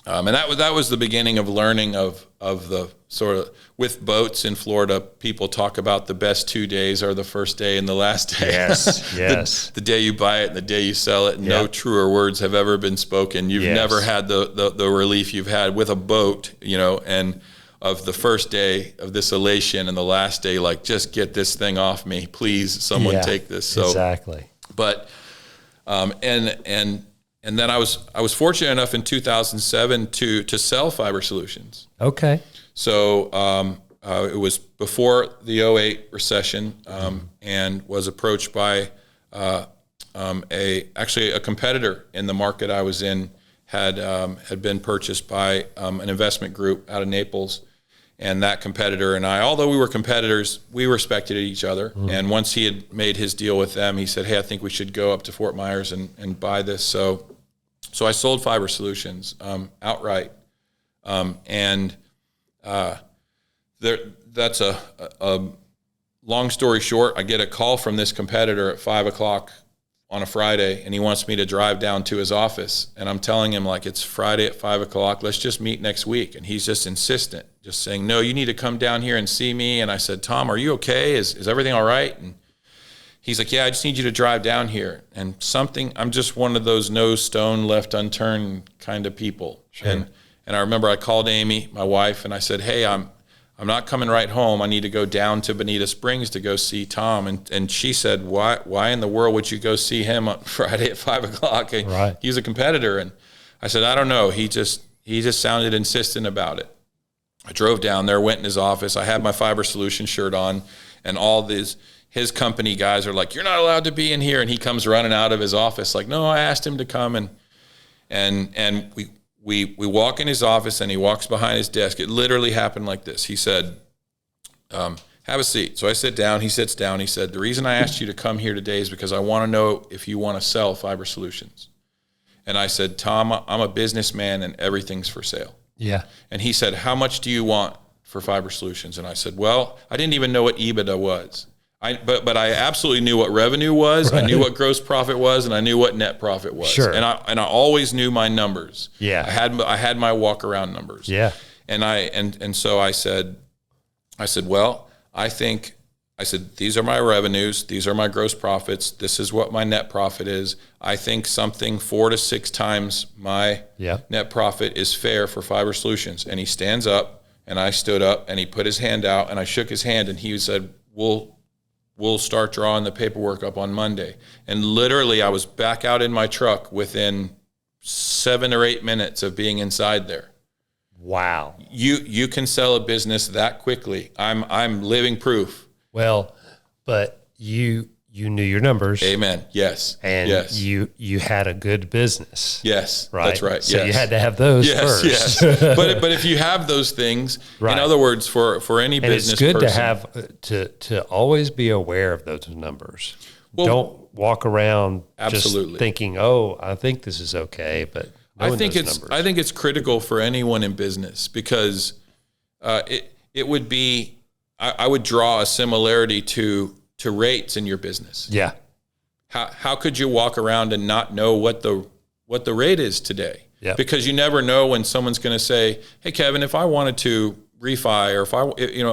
that was the beginning of learning of the sort of, with boats in Florida, people talk about the best 2 days are the first day and the last day. Yes. The day you buy it and the day you sell it. No truer words have ever been spoken. You've never had the relief you've had with a boat, you know, and of the first day of this elation and the last day, like, just get this thing off me, please. Someone take this. So exactly. But and then I was fortunate enough in 2007 to sell Fiber Solutions. Okay. So it was before the '08 recession, and was approached by a competitor in the market I was in, had been purchased by an investment group out of Naples. And that competitor and I, although we were competitors, we respected each other. And once he had made his deal with them, he said, "Hey, I think we should go up to Fort Myers and buy this." So I sold Fiber Solutions outright. That's a long story short. I get a call from this competitor at 5:00 on a Friday, and he wants me to drive down to his office. And I'm telling him, like, it's Friday at 5:00. Let's just meet next week. And he's just insistent, just saying, "No, you need to come down here and see me." And I said, "Tom, are you okay? Is everything all right?" And he's like, "Yeah, I just need you to drive down here." And I'm just one of those no stone left unturned kind of people. Sure. And I remember I called Amy, my wife, and I said, "Hey, I'm not coming right home. I need to go down to Bonita Springs to go see Tom." And she said, why in the world would you go see him on Friday at 5:00? Right. He's a competitor. And I said, "I don't know. He just sounded insistent about it." I drove down there, went in his office. I had my Fiber Solutions shirt on, and all his company guys are like, "You're not allowed to be in here." And he comes running out of his office like, "No, I asked him to come." And we walk in his office, and he walks behind his desk. It literally happened like this. He said, "Have a seat." So I sit down. He sits down. He said, "The reason I asked you to come here today is because I want to know if you want to sell Fiber Solutions." And I said, "Tom, I'm a businessman and everything's for sale." Yeah. And he said, "How much do you want for Fiber Solutions?" And I said, "Well, I didn't even know what EBITDA was. But I absolutely knew what revenue was. Right. I knew what gross profit was, and I knew what net profit was. Sure. And I always knew my numbers. Yeah. I had my walk around numbers. Yeah. And so I said, "Well, I said, these are my revenues, these are my gross profits, this is what my net profit is. I think something 4 to 6 times my net profit is fair for Fiber Solutions." And he stands up, and I stood up, and he put his hand out, and I shook his hand, and he said, We'll start drawing the paperwork up on Monday. And literally, I was back out in my truck within 7 or 8 minutes of being inside there. Wow. You can sell a business that quickly. I'm living proof. Well, but you knew your numbers. Amen. Yes. And yes. you had a good business. Yes. Right. That's right. So yes. you had to have those first. Yes. But if you have those things, right. In other words, for any business person, it's good to have to always be aware of those numbers. Well, don't walk around absolutely just thinking, "Oh, I think this is okay," but I think it's critical for anyone in business, because it would be I would draw a similarity to rates in your business. Yeah. How could you walk around and not know what the rate is today? Yeah. Because you never know when someone's going to say, "Hey, Kevin, if I wanted to refi, or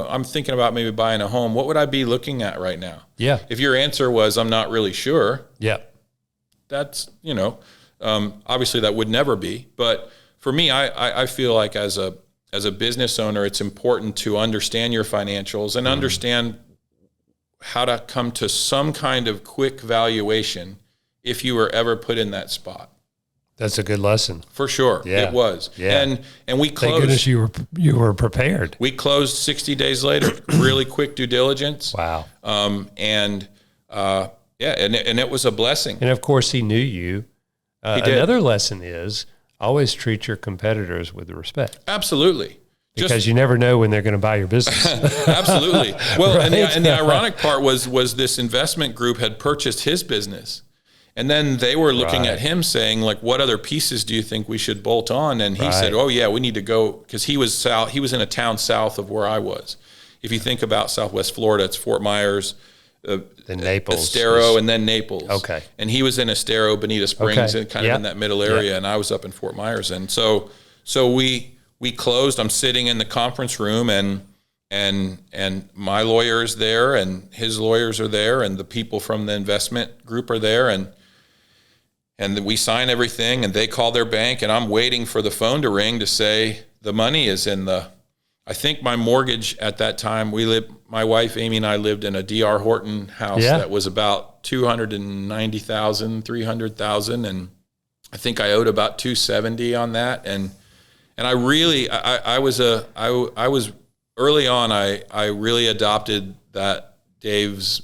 I'm thinking about maybe buying a home, what would I be looking at right now?" Yeah. If your answer was, "I'm not really sure." Yeah. That's, obviously that would never be. But for me, I feel like as a business owner, it's important to understand your financials and understand how to come to some kind of quick valuation if you were ever put in that spot. That's a good lesson. For sure. Yeah. It was. Yeah. And we Thank closed. goodness you were prepared. We closed 60 days later, really quick due diligence. Wow. And it was a blessing. And of course, he knew you. He did. Another lesson is always treat your competitors with respect. Absolutely. Because you never know when they're going to buy your business. Absolutely. Well, Right? and the ironic part was this investment group had purchased his business. And then they were looking at him saying, like, what other pieces do you think we should bolt on? And he said, oh, yeah, we need to go, because he was in a town south of where I was. If you think about Southwest Florida, it's Fort Myers, then Naples, Estero, and then Naples. Okay. And he was in Estero, Bonita Springs, and kind of in that middle area, and I was up in Fort Myers. And so we closed. I'm sitting in the conference room, and my lawyer is there, and his lawyers are there, and the people from the investment group are there, and we sign everything, and they call their bank, and I'm waiting for the phone to ring to say the money is in I think my mortgage at that time, my wife Amy and I lived in a D.R. Horton house that was about $290,000, $300,000, and I think I owed about $270 on that, and I really I was early on I really adopted that Dave's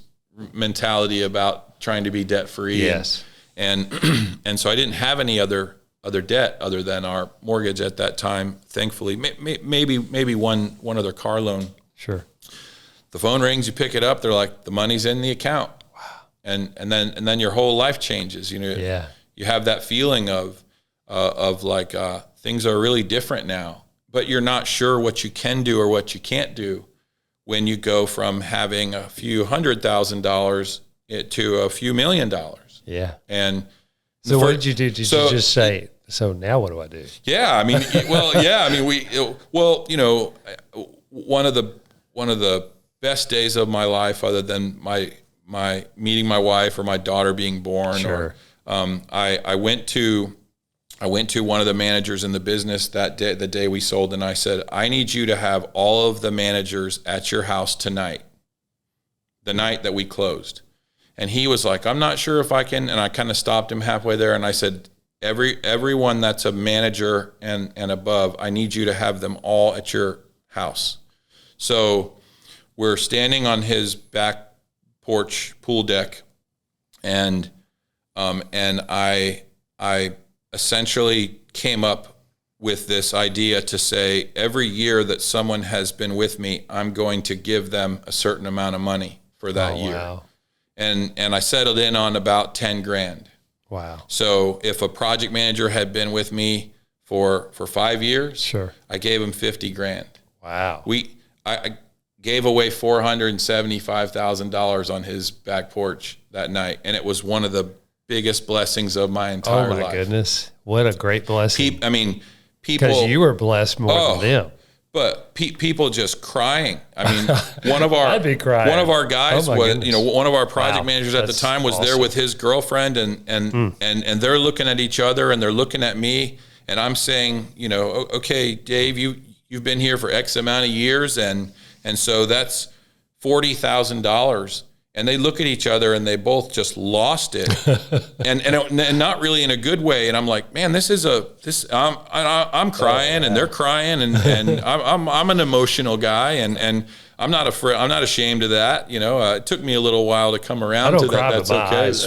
mentality about trying to be debt free. Yes. And so I didn't have any other debt other than our mortgage at that time. Thankfully, maybe one other car loan. Sure. The phone rings, you pick it up. They're like, the money's in the account. Wow. And then your whole life changes. Yeah. You have that feeling of like things are really different now, but you're not sure what you can do or what you can't do when you go from having a few $100,000 to a few $1 million. Yeah. And so what did you do? Did you just say, so now what do I do? Yeah. I mean, one of the best days of my life, other than my meeting my wife or my daughter being born, Sure. I went to one of the managers in the business that day, the day we sold, and I said, I need you to have all of the managers at your house tonight, the night that we closed. And he was like, I'm not sure if I can. And I kind of stopped him halfway there. And I said, everyone that's a manager and above, I need you to have them all at your house. So we're standing on his back porch pool deck. And I essentially came up with this idea to say, every year that someone has been with me, I'm going to give them a certain amount of money for that year. Wow. And I settled in on about $10,000. Wow. So if a project manager had been with me for 5 years, sure, I gave him $50,000. Wow. I gave away $475,000 on his back porch that night, and it was one of the biggest blessings of my entire life. Oh my goodness. What a great blessing. People, because you were blessed more than them. But people just crying. I mean, I'd be crying. One of our guys was, one of our project managers at the time was there with his girlfriend, and they're looking at each other and they're looking at me, and I'm saying, okay, Dave, you've been here for X amount of years, and so that's $40,000. And they look at each other and they both just lost it, and not really in a good way. And I'm like, man, I'm crying and they're crying, and I'm an emotional guy, and I'm not afraid. I'm not ashamed of that. It took me a little while to come around to that. That's okay. It's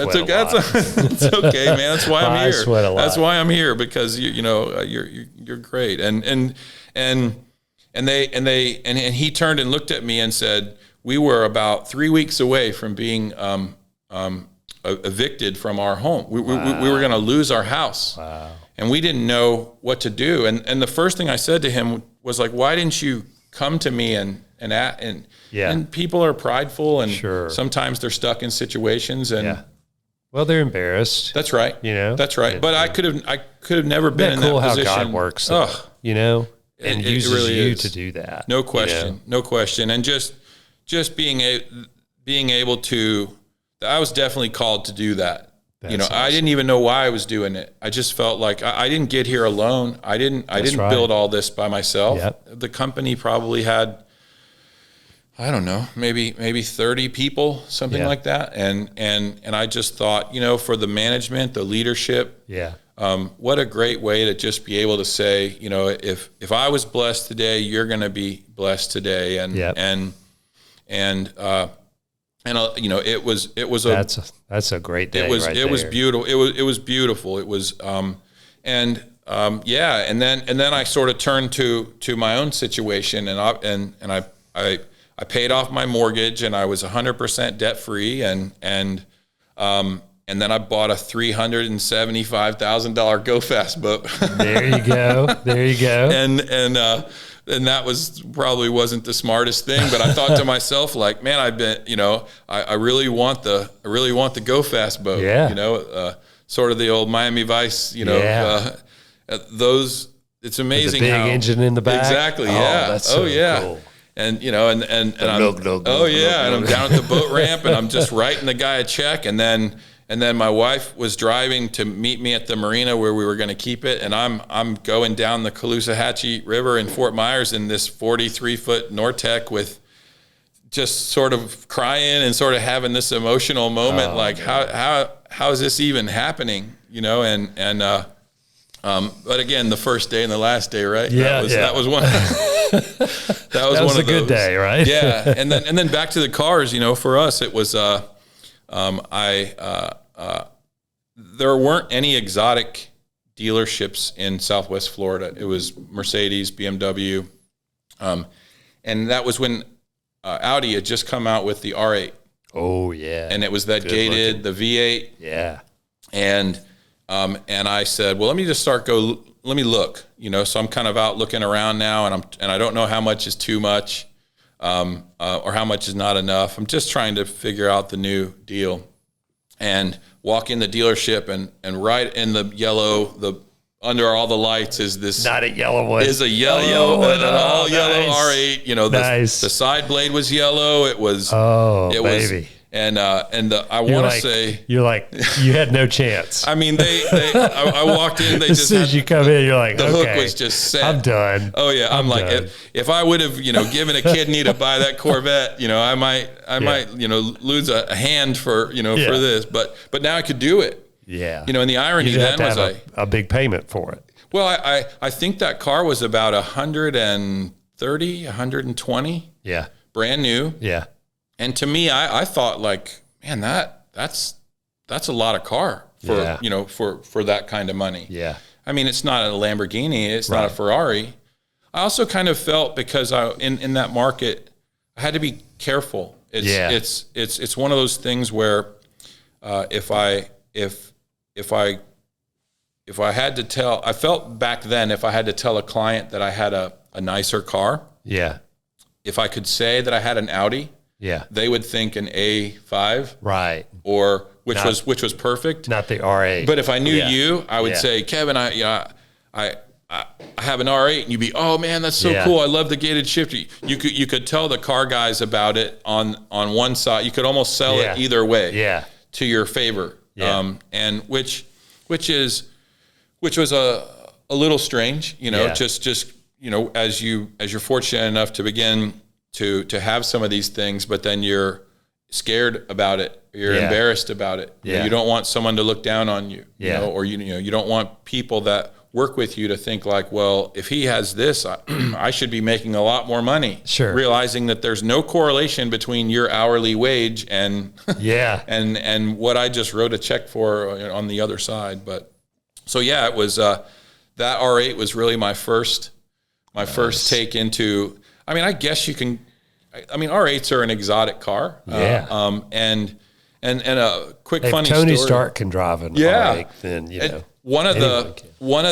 okay, man. That's why I'm here. That's why I'm here, because you're great. And he turned and looked at me and said, we were about 3 weeks away from being evicted from our home. We were going to lose our house. Wow. And we didn't know what to do. And the first thing I said to him was like, why didn't you come to me and people are prideful, and sure, sometimes they're stuck in situations, and well, they're embarrassed. That's right. That's right. But I could have never been in that position. How God works, and uses really you to do that. No question. No question. And just being able to, I was definitely called to do that. That's awesome. I didn't even know why I was doing it. I just felt like I didn't get here alone. I didn't build all this by myself. Yep. The company probably had, I don't know, maybe 30 people, something like that. And I just thought, for the management, the leadership, what a great way to just be able to say, you know, if I was blessed today, you're going to be blessed today. And, Yep. you know, it was that's a great day. it was there. beautiful. It was beautiful. It was, yeah. And then I sort of turned to my own situation, and I paid off my mortgage, and I was 100% debt free. And then I bought a $375,000 Go Fast boat. There you go. And that probably wasn't the smartest thing, but I thought to myself, like, man, I really want the Go Fast boat. Yeah. You know, sort of the old Miami Vice. You know, it's amazing with the big how engine in the back. Exactly. Yeah. That's so cool. And you know, and I'm and I'm down at the boat ramp, and I'm just writing the guy a check, and then my wife was driving to meet me at the marina where we were going to keep it, and I'm going down the Caloosahatchee River in Fort Myers in this 43-foot Nortec with just sort of crying and sort of having this emotional moment, like how is this even happening, you know? But again, the first day and the last day, right? That was one. That was one of a good day, right? Yeah, and then back to the cars. You know, for us, it was there weren't any exotic dealerships in Southwest Florida. It was Mercedes, BMW, and that was when Audi had just come out with the R8. Oh yeah, and it was that gated, the V8. Yeah, and I said, well, let me just let me look. You know, so I'm kind of out looking around now, and I don't know how much is too much, or how much is not enough. I'm just trying to figure out the new deal. And walk in the dealership, and right in the yellow, under all the lights is this. Not a yellow one. Is a yellow one. an all yellow Nice. R8. You know, the side blade was yellow. It was. Baby. I want to say you had no chance. I mean, I walked in. They as just soon as you come in, you're like, the okay, hook was just set. I'm done. Oh yeah, I'm like, done. if I would have, you know, given a kidney to buy that Corvette, you know, I might, you know, lose a hand for, you know, for this, but now I could do it. Yeah. You know, and the irony then was a big payment for it. Well, I think that car was about 130, 120. Yeah. Brand new. Yeah. And to me, I thought, like, man, that's a lot of car for, you know, for that kind of money. Yeah. I mean, it's not a Lamborghini, it's not a Ferrari. I also kind of felt, because in that market, I had to be careful. It's one of those things where if I had to tell, I felt back then, if I had to tell a client that I had a nicer car, if I could say that I had an Audi, they would think an A5, right? Or which was perfect, not the R8. But if I knew you, I would say, Kevin, I have an R8, and you'd be, oh man, that's so cool. I love the gated shifter. You could tell the car guys about it on one side. You could almost sell it either way, to your favor. And which was a little strange, you know, just you know, as you're fortunate enough to begin to have some of these things, but then you're scared about it, you're embarrassed about it. You know, you don't want someone to look down on you, you know, or you don't want people that work with you to think like, well, if he has this, I should be making a lot more money. Sure. Realizing that there's no correlation between your hourly wage and and what I just wrote a check for on the other side. But so it was that R8 was really my first take into. I mean, I guess you can. I mean, R8s are an exotic car. And a quick funny story. Tony Stark can drive an R8, then you know. One of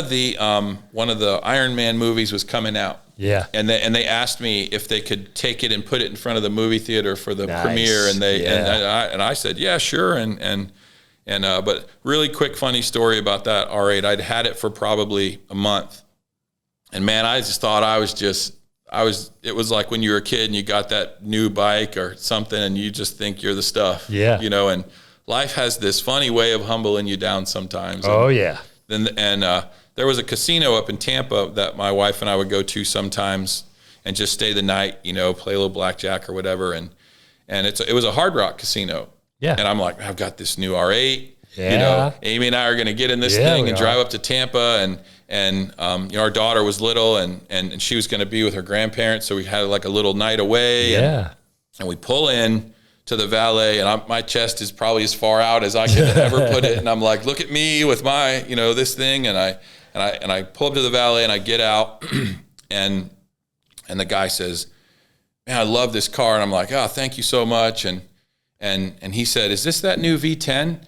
the Iron Man movies was coming out. Yeah. And they asked me if they could take it and put it in front of the movie theater for the premiere, and I said, yeah, sure. But really quick funny story about that R8. I'd had it for probably a month, and man, I just thought it was like when you were a kid and you got that new bike or something, and you just think you're the stuff. Yeah. You know, and life has this funny way of humbling you down sometimes. There was a casino up in Tampa that my wife and I would go to sometimes and just stay the night, you know, play a little blackjack or whatever. And it was a Hard Rock casino. Yeah. And I'm like, I've got this new R8. Yeah. Amy and I are going to get in this Yeah, thing we and are. drive up to Tampa, and our daughter was little, and she was going to be with her grandparents, so we had like a little night away. Yeah. And we pull in to the valet, and my chest is probably as far out as I could ever put it, and I'm like, look at me with my this thing, and I pull up to the valet, and I get out, and the guy says, man, I love this car. And I'm like, oh, thank you so much. And he said, is this that new V10?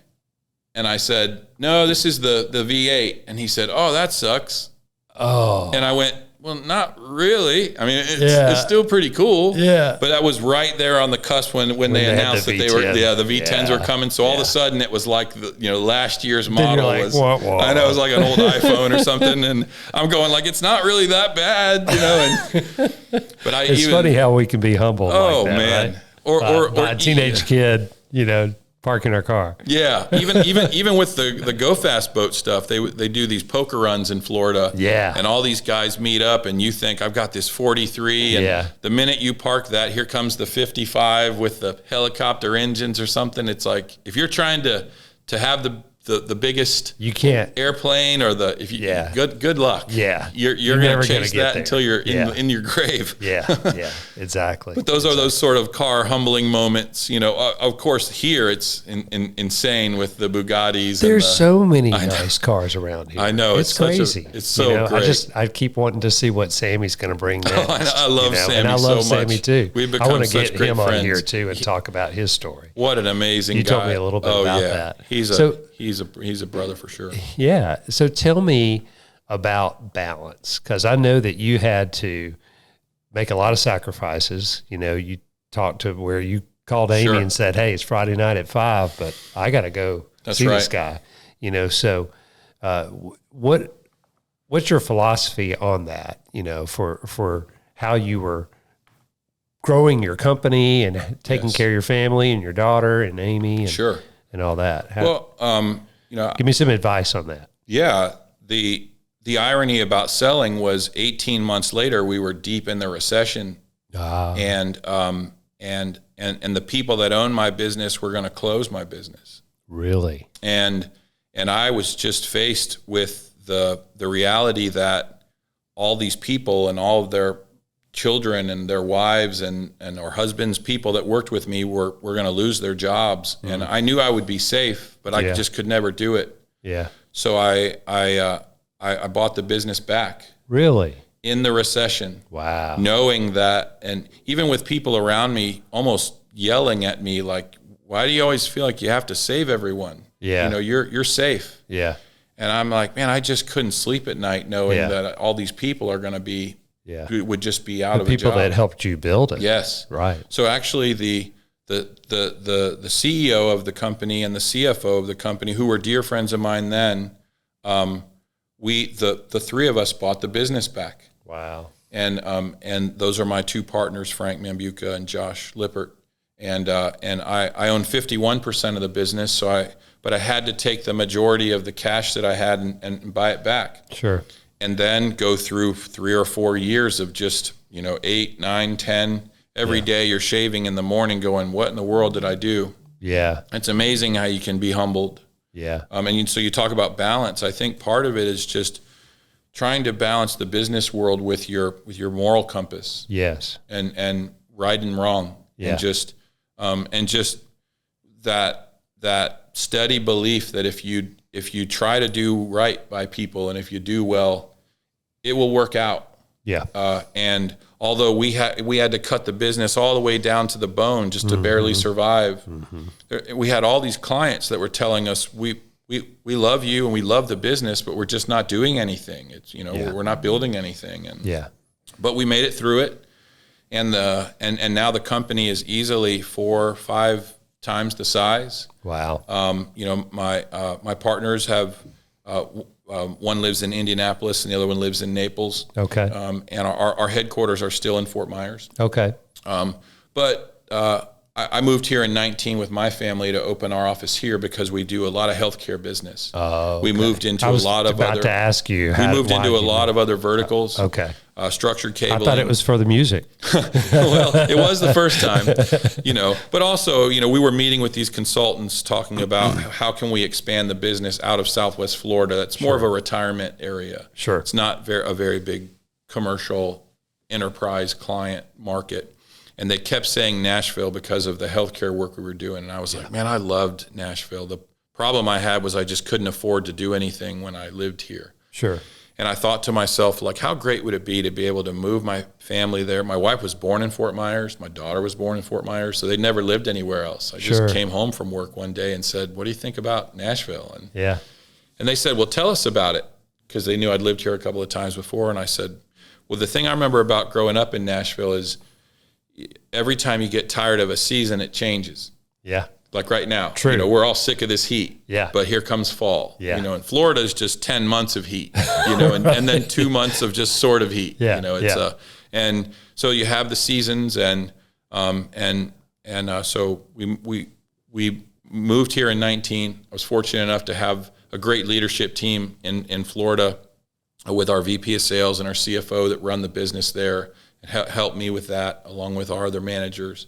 And I said, no, this is the V8. And he said, oh, that sucks. Oh. And I went, well, not really. I mean, it's still pretty cool. Yeah. But that was right there on the cusp when they announced had the that they were, V10. the V10s were coming. So all of a sudden it was like, last year's Then model you're like, was, wah. I know it was like an old iPhone or something. And I'm going like, it's not really that bad, but It's funny how we can be humble. Oh, like that, man. Right? By a teenage kid, parking our car. Yeah, even with the Go Fast boat stuff, they do these poker runs in Florida. Yeah, and all these guys meet up, and you think I've got this 43, and the minute you park that, here comes the 55 with the helicopter engines or something. It's like if you're trying to have the biggest you can't airplane or good luck. Yeah, you're going to chase that until you're in your grave. Yeah, exactly. But those are those sort of car humbling moments. Of course, here it's insane with the Bugattis. There's so many nice cars around here. I know. It's crazy. It's so great. I keep wanting to see what Sammy's going to bring next. I love Sammy and I love so much. Sammy too. We've become I want to such get great him friends. on here too and talk about his story. What an amazing guy. You told me a little bit about that. He's a brother for sure. Yeah. So tell me about balance, because I know that you had to make a lot of sacrifices. You talked to where you called Amy and said, hey, it's Friday night at 5, but I got to go see this guy. So what's your philosophy on that, for how you were growing your company and taking care of your family and your daughter and Amy and all that? Give me some advice on that. Yeah. The irony about selling was 18 months later, we were deep in the recession, and the people that own my business were going to close my business. Really? And I was just faced with the reality that all these people and all of their children and their wives and our husbands, people that worked with me were going to lose their jobs. Mm-hmm. And I knew I would be safe, but I just could never do it. Yeah. So I bought the business back. Really? In the recession. Wow. Knowing that, and even with people around me almost yelling at me like, why do you always feel like you have to save everyone? Yeah. You're safe. Yeah. And I'm like, man, I just couldn't sleep at night knowing that all these people are going to be, would just be out of a job. People that helped you build it. Yes. Right. So actually the CEO of the company and the CFO of the company, who were dear friends of mine then, the three of us bought the business back. Wow. And those are my two partners, Frank Mambuka and Josh Lippert. And I own 51% of the business. But I had to take the majority of the cash that I had and buy it back. Sure. And then go through 3 or 4 years of just, 8, 9, 10. Every day you're shaving in the morning going, what in the world did I do? Yeah. It's amazing how you can be humbled. Yeah. So you talk about balance. I think part of it is just trying to balance the business world with your moral compass. Yes. And right and wrong. Yeah. And just that steady belief that if you try to do right by people and if you do well, it will work out. Yeah. And although we had to cut the business all the way down to the bone just to barely survive, we had all these clients that were telling us, we love you and we love the business, but we're just not doing anything. It's, we're not building anything. But we made it through it. And now the company is easily 4 or 5 times the size. Wow. My partners have, one lives in Indianapolis and the other one lives in Naples. Okay. And our headquarters are still in Fort Myers. Okay. But I moved here in 19 with my family to open our office here because we do a lot of healthcare business. Oh, okay. We moved into a lot of other. I was about to ask you. We moved into a lot of other verticals. Okay. structured cabling. I thought it was for the music. Well, it was the first time, but also, we were meeting with these consultants talking about how can we expand the business out of Southwest Florida. That's more of a retirement area. Sure. It's not a very big commercial enterprise client market. And they kept saying Nashville because of the healthcare work we were doing. And I was like, man, I loved Nashville. The problem I had was I just couldn't afford to do anything when I lived here. Sure. And I thought to myself, like, how great would it be to be able to move my family there? My wife was born in Fort Myers. My daughter was born in Fort Myers. So they never lived anywhere else. I just came home from work one day and said, what do you think about Nashville? And they said, well, tell us about it, because they knew I'd lived here a couple of times before. And I said, well, the thing I remember about growing up in Nashville is every time you get tired of a season, it changes. Yeah. Like right now, True. We're all sick of this heat. Yeah. But here comes fall. Yeah. And Florida is just 10 months of heat. And then 2 months of just sort of heat. Yeah. And so you have the seasons, and so we moved here in 19. I was fortunate enough to have a great leadership team in Florida with our VP of sales and our CFO that run the business there and helped me with that, along with our other managers.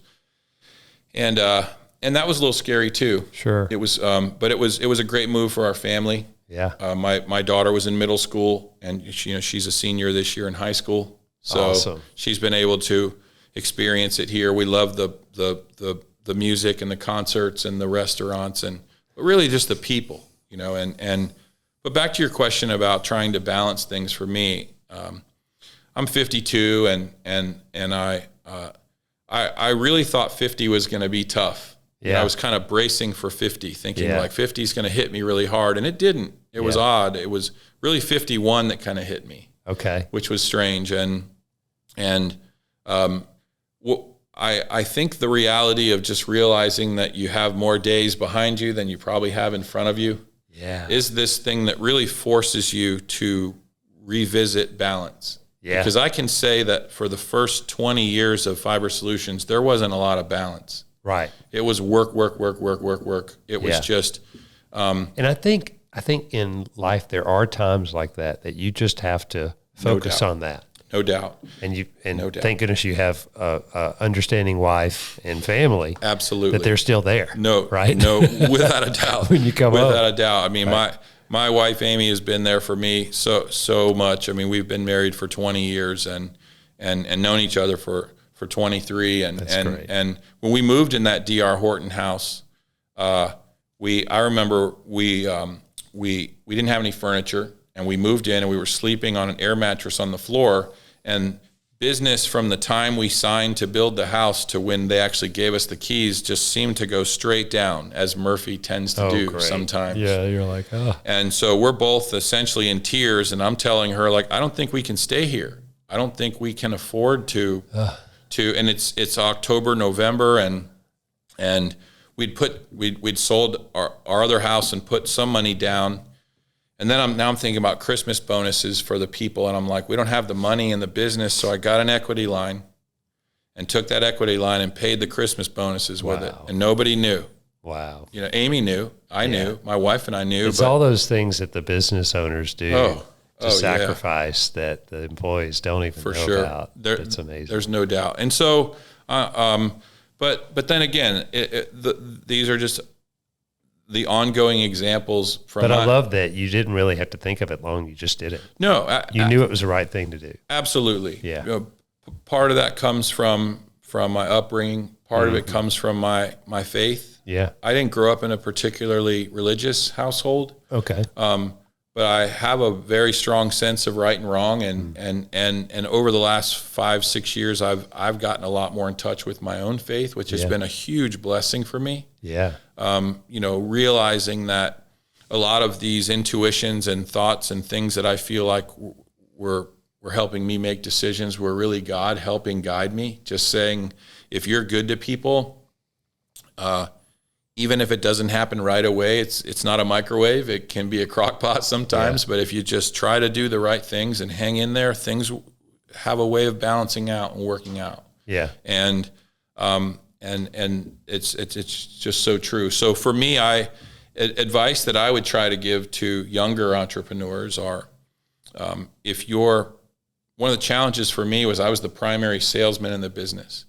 And that was a little scary too. Sure. It was, but it was a great move for our family. Yeah. My daughter was in middle school, and she's a senior this year in high school. So awesome. She's been able to experience it here. We love the music and the concerts and the restaurants, but really just the people, but back to your question about trying to balance things for me. I'm 52, and I really thought 50 was going to be tough. Yeah. I was kind of bracing for 50, thinking like 50 is going to hit me really hard, and it didn't. It was odd. It was really 51 that kind of hit me. Okay. Which was strange, I think the reality of just realizing that you have more days behind you than you probably have in front of you is this thing that really forces you to revisit balance. Yeah. Because I can say that for the first 20 years of Fiber Solutions, there wasn't a lot of balance. Right. It was work. It was just. And I think in life there are times like that you just have to focus on that. No doubt. And thank goodness you have a understanding wife and family. Absolutely. That they're still there. Right? No, without a doubt. When you come without a doubt. I mean, my wife Amy has been there for me so much. I mean, we've been married for 20 years and known each other for 23. And when we moved in that D.R. Horton house, I remember we didn't have any furniture, and we moved in and we were sleeping on an air mattress on the floor, and business from the time we signed to build the house to when they actually gave us the keys just seemed to go straight down, as Murphy tends to do sometimes. Yeah, you're like, oh. And so we're both essentially in tears, and I'm telling her, like, I don't think we can stay here. I don't think we can afford to and it's October, November, and we'd sold our other house and put some money down. And then I'm thinking about Christmas bonuses for the people, and I'm like, we don't have the money in the business, so I got an equity line and took that equity line and paid the Christmas bonuses with it, and nobody knew. Wow. Amy knew, I knew, my wife and I knew. It's all those things that the business owners do to sacrifice that the employees don't even know about. It's amazing. There's no doubt. And so, but then again, these are just the ongoing examples from. But I love that you didn't really have to think of it long. You just did it. No, you knew it was the right thing to do. Absolutely. Yeah. Part of that comes from my upbringing. Part of it comes from my faith. Yeah. I didn't grow up in a particularly religious household. Okay. But I have a very strong sense of right and wrong, and over the last 5-6 years, I've gotten a lot more in touch with my own faith, which has been a huge blessing for me. Yeah. Realizing that a lot of these intuitions and thoughts and things that I feel like were helping me make decisions were really God helping guide me. Just saying, if you're good to people, even if it doesn't happen right away, it's not a microwave. It can be a crock pot sometimes, but if you just try to do the right things and hang in there, things have a way of balancing out and working out. Yeah. And it's just so true. So for me, advice that I would try to give to younger entrepreneurs are, if you're one of the challenges for me was I was the primary salesman in the business.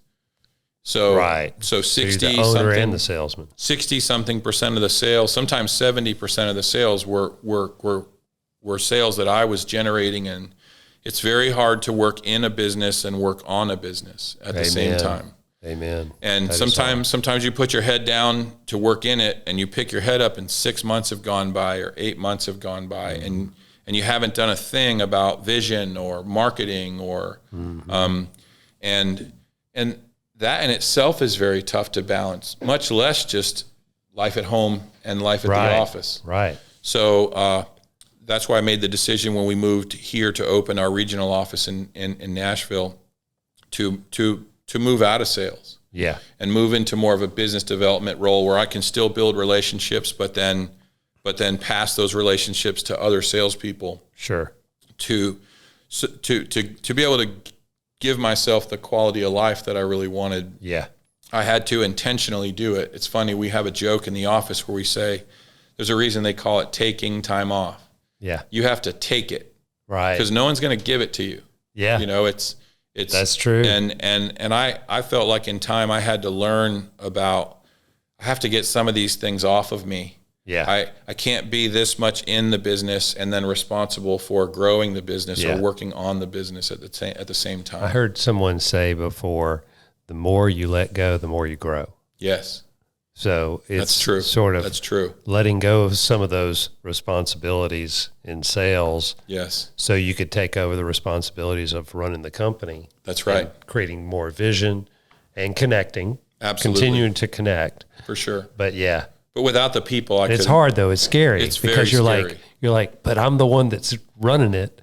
So, so 60 the owner something, and the salesman, 60 something percent of the sales, sometimes 70% of the sales were sales that I was generating. And it's very hard to work in a business and work on a business at the same time. Amen. And sometimes you put your head down to work in it, and you pick your head up, and 6 months have gone by or 8 months have gone by, and you haven't done a thing about vision or marketing or, and that in itself is very tough to balance, much less just life at home and life at the office. Right. So that's why I made the decision when we moved here to open our regional office in Nashville to move out of sales. Yeah. And move into more of a business development role where I can still build relationships, but then pass those relationships to other salespeople. Sure. To be able to give myself the quality of life that I really wanted. Yeah. I had to intentionally do it. It's funny, we have a joke in the office where we say, there's a reason they call it taking time off. Yeah. You have to take it. Right. Because no one's going to give it to you. Yeah. It's that's true. And I felt like in time I had to learn about, I have to get some of these things off of me. Yeah. I can't be this much in the business and then responsible for growing the business or working on the business at the same time. I heard someone say before, the more you let go, the more you grow. Yes. So it's That's true. Sort of That's true. Letting go of some of those responsibilities in sales. Yes. So you could take over the responsibilities of running the company. That's right. Creating more vision and connecting. Absolutely. Continuing to connect. For sure. But yeah. But without the people, it's hard though. It's scary. It's because very you're like, but I'm the one that's running it.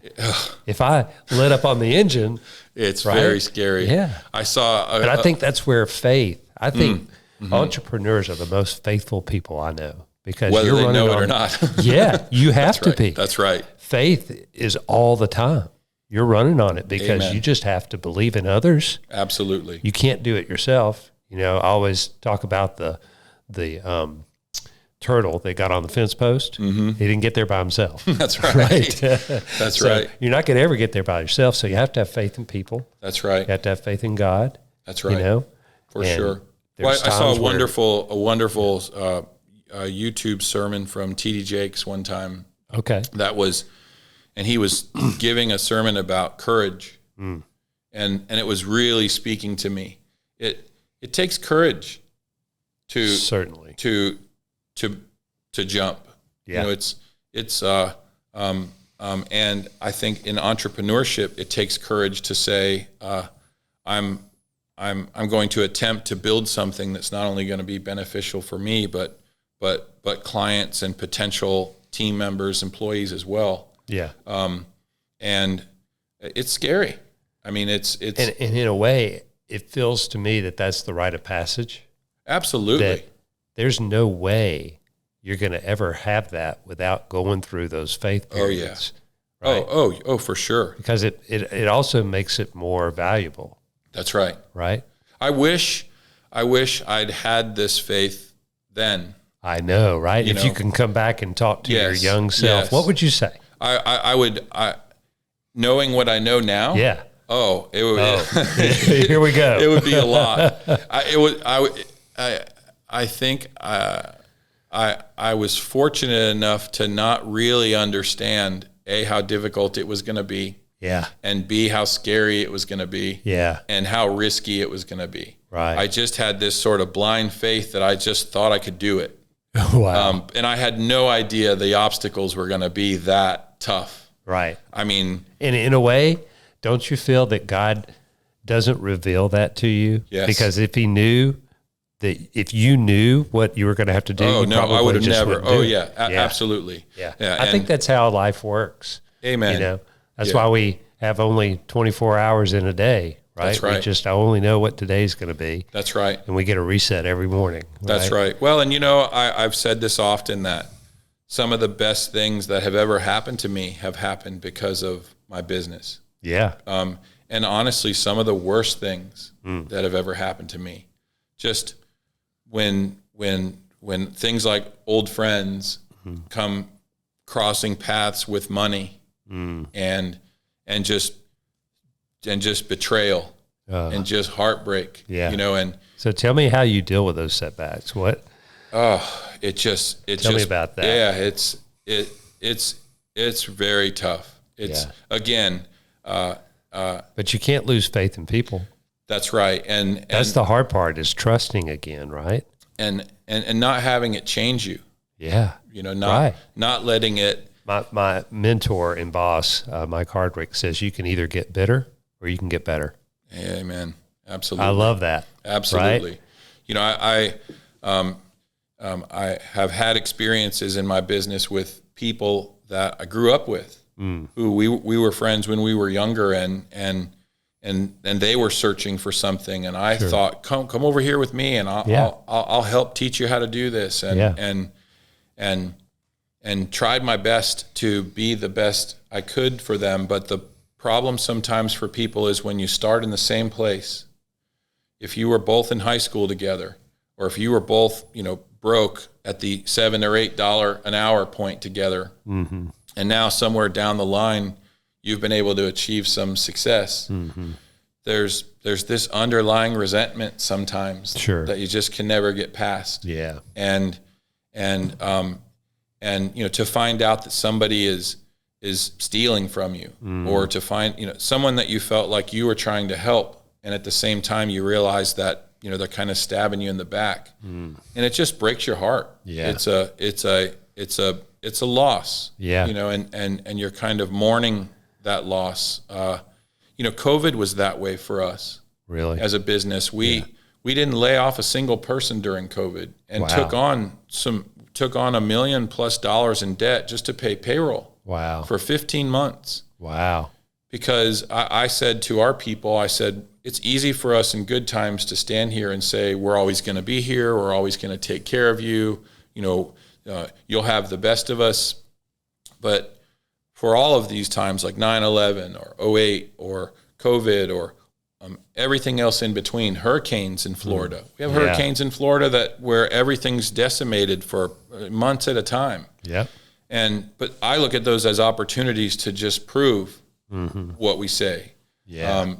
If I let up on the engine, it's very scary. Yeah. I saw, but I think that's where faith. I think entrepreneurs are the most faithful people I know because whether you're they running know it or not. Yeah, you have to be. That's right. Faith is all the time. You're running on it because Amen. you just have to believe in others. Absolutely. You can't do it yourself. I always talk about the turtle that got on the fence post. Mm-hmm. He didn't get there by himself. That's right. That's right. You're not going to ever get there by yourself. So you have to have faith in people. That's right. You have to have faith in God. That's right. For sure. Well, I saw a wonderful YouTube sermon from T.D. Jakes one time. Okay. And he was giving a sermon about courage, and it was really speaking to me. It takes courage to certainly to jump. Yeah. And I think in entrepreneurship it takes courage to say I'm going to attempt to build something that's not only going to be beneficial for me but clients and potential team members, employees as well. Yeah. And it's scary. I mean, it's and in a way, it feels to me that that's the rite of passage. Absolutely. That there's no way you're going to ever have that without going through those faith periods. Oh, yeah. Right? Oh, for sure. Because it also makes it more valuable. That's right. Right? I wish I'd had this faith then. I know, right? If you can come back and talk to your young self, what would you say? I would, knowing what I know now. Yeah. Oh, it would. Here we go. It would be a lot. I think I was fortunate enough to not really understand A, how difficult it was going to be. Yeah. And B, how scary it was going to be. Yeah. And how risky it was going to be. Right. I just had this sort of blind faith that I just thought I could do it. Wow. And I had no idea the obstacles were going to be that tough. Right. I mean, and in a way, don't you feel that God doesn't reveal that to you? Yes. Because if he knew that, if you knew what you were going to have to do, I would have never. Yeah. Absolutely. Yeah. I think that's how life works. Amen. That's why we have only 24 hours in a day, right? That's right. I only know what today's going to be. That's right. And we get a reset every morning. That's right. Well, and I've said this often that some of the best things that have ever happened to me have happened because of my business. Yeah. And honestly, some of the worst things that have ever happened to me, just when things like old friends come crossing paths with money and just just betrayal and just heartbreak. Yeah. And so tell me how you deal with those setbacks. What? Tell me about that. Yeah, it's very tough. It's again, but you can't lose faith in people. That's right. And that's the hard part, is trusting again, right? And not having it change you. Yeah. Not letting it. My mentor and boss, Mike Hardwick, says you can either get bitter or you can get better. Amen. Absolutely. I love that. Absolutely. Right? I have had experiences in my business with people that I grew up with, who we were friends when we were younger, and they were searching for something, and I thought, come over here with me, and I'll help teach you how to do this, and tried my best to be the best I could for them. But the problem sometimes for people is when you start in the same place, if you were both in high school together, or if you were both, broke at the $7 or $8 an hour point together, and now somewhere down the line, you've been able to achieve some success. There's this underlying resentment sometimes that you just can never get past. Yeah. And to find out that somebody is stealing from you, or to find, someone that you felt like you were trying to help, and at the same time you realize that, they're kind of stabbing you in the back, and it just breaks your heart. Yeah. It's a loss. Yeah. And you're kind of mourning that loss. COVID was that way for us. Really? As a business, we didn't lay off a single person during COVID, and took on $1 million plus in debt just to pay payroll. Wow. For 15 months. Wow. Because I said to our people, it's easy for us in good times to stand here and say, we're always going to be here. We're always going to take care of you. You'll have the best of us. But for all of these times, like 9/11 or 2008 or COVID or everything else in between, hurricanes in Florida. We have hurricanes in Florida where everything's decimated for months at a time. Yeah. But I look at those as opportunities to just prove what we say. Yeah.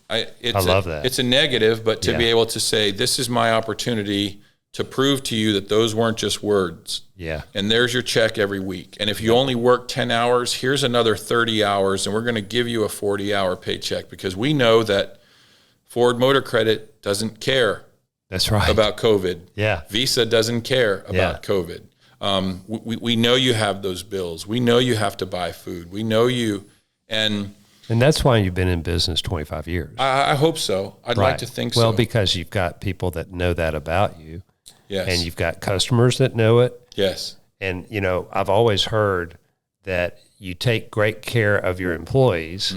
I love that. It's a negative, but to be able to say, this is my opportunity to prove to you that those weren't just words. Yeah. And there's your check every week. And if you only work 10 hours, here's another 30 hours, and we're going to give you a 40-hour paycheck, because we know that Ford Motor Credit doesn't care. That's right. About COVID. Yeah. Visa doesn't care about COVID. We know you have those bills. We know you have to buy food. We know you. And that's why you've been in business 25 years. I hope so. I'd like to think so. Well, because you've got people that know that about you. Yes. And you've got customers that know it. Yes. And, I've always heard that you take great care of your employees.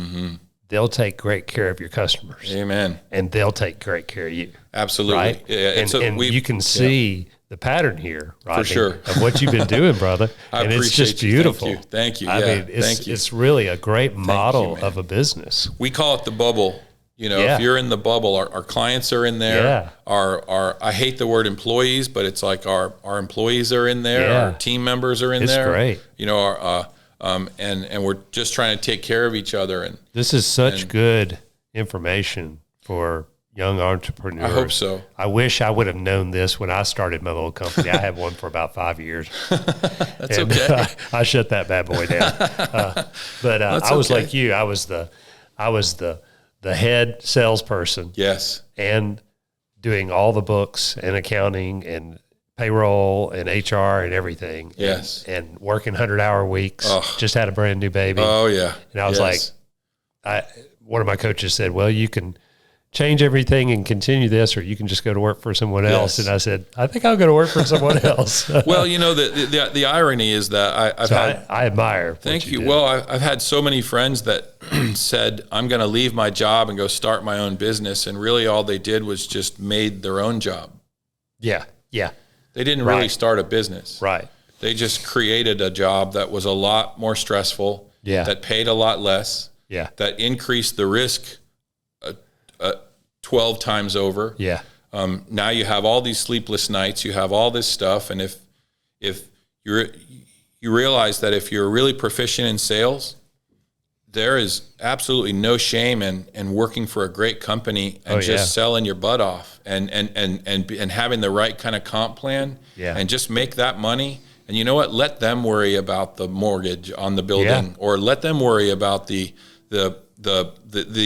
They'll take great care of your customers. Amen. And they'll take great care of you. Absolutely. Right? Yeah, and you can see the pattern here, Rodney, for sure, of what you've been doing, brother. And it's just beautiful. Thank you. I mean, it's really a great model of a business. We call it the bubble. If you're in the bubble, our clients are in there. Yeah. Our I hate the word employees, but it's like our employees are in there. Yeah. Our team members are in there. It's great. And we're just trying to take care of each other. And this is such good information for young entrepreneurs. I hope so. I wish I would have known this when I started my little company. I had one for about 5 years. That's okay. I shut that bad boy down. But I was like you. I was the head salesperson. Yes. And doing all the books and accounting and payroll and HR and everything. Yes. And working 100-hour weeks. Oh. Just had a brand new baby. Oh, yeah. And I was one of my coaches said, well, you can change everything and continue this, or you can just go to work for someone else. And I said, I think I'll go to work for someone else. Well, the irony is that I admire. Thank you. Well, I've had so many friends that said, I'm going to leave my job and go start my own business. And really all they did was just made their own job. Yeah. Yeah. They didn't really start a business. Right. They just created a job that was a lot more stressful. Yeah. That paid a lot less. Yeah. That increased the risk 12 times over. Yeah. Now you have all these sleepless nights. You have all this stuff, and if you realize that if you're really proficient in sales, there is absolutely no shame in working for a great company and just selling your butt off and having the right kind of comp plan and just make that money. And you know what? Let them worry about the mortgage on the building, or let them worry about the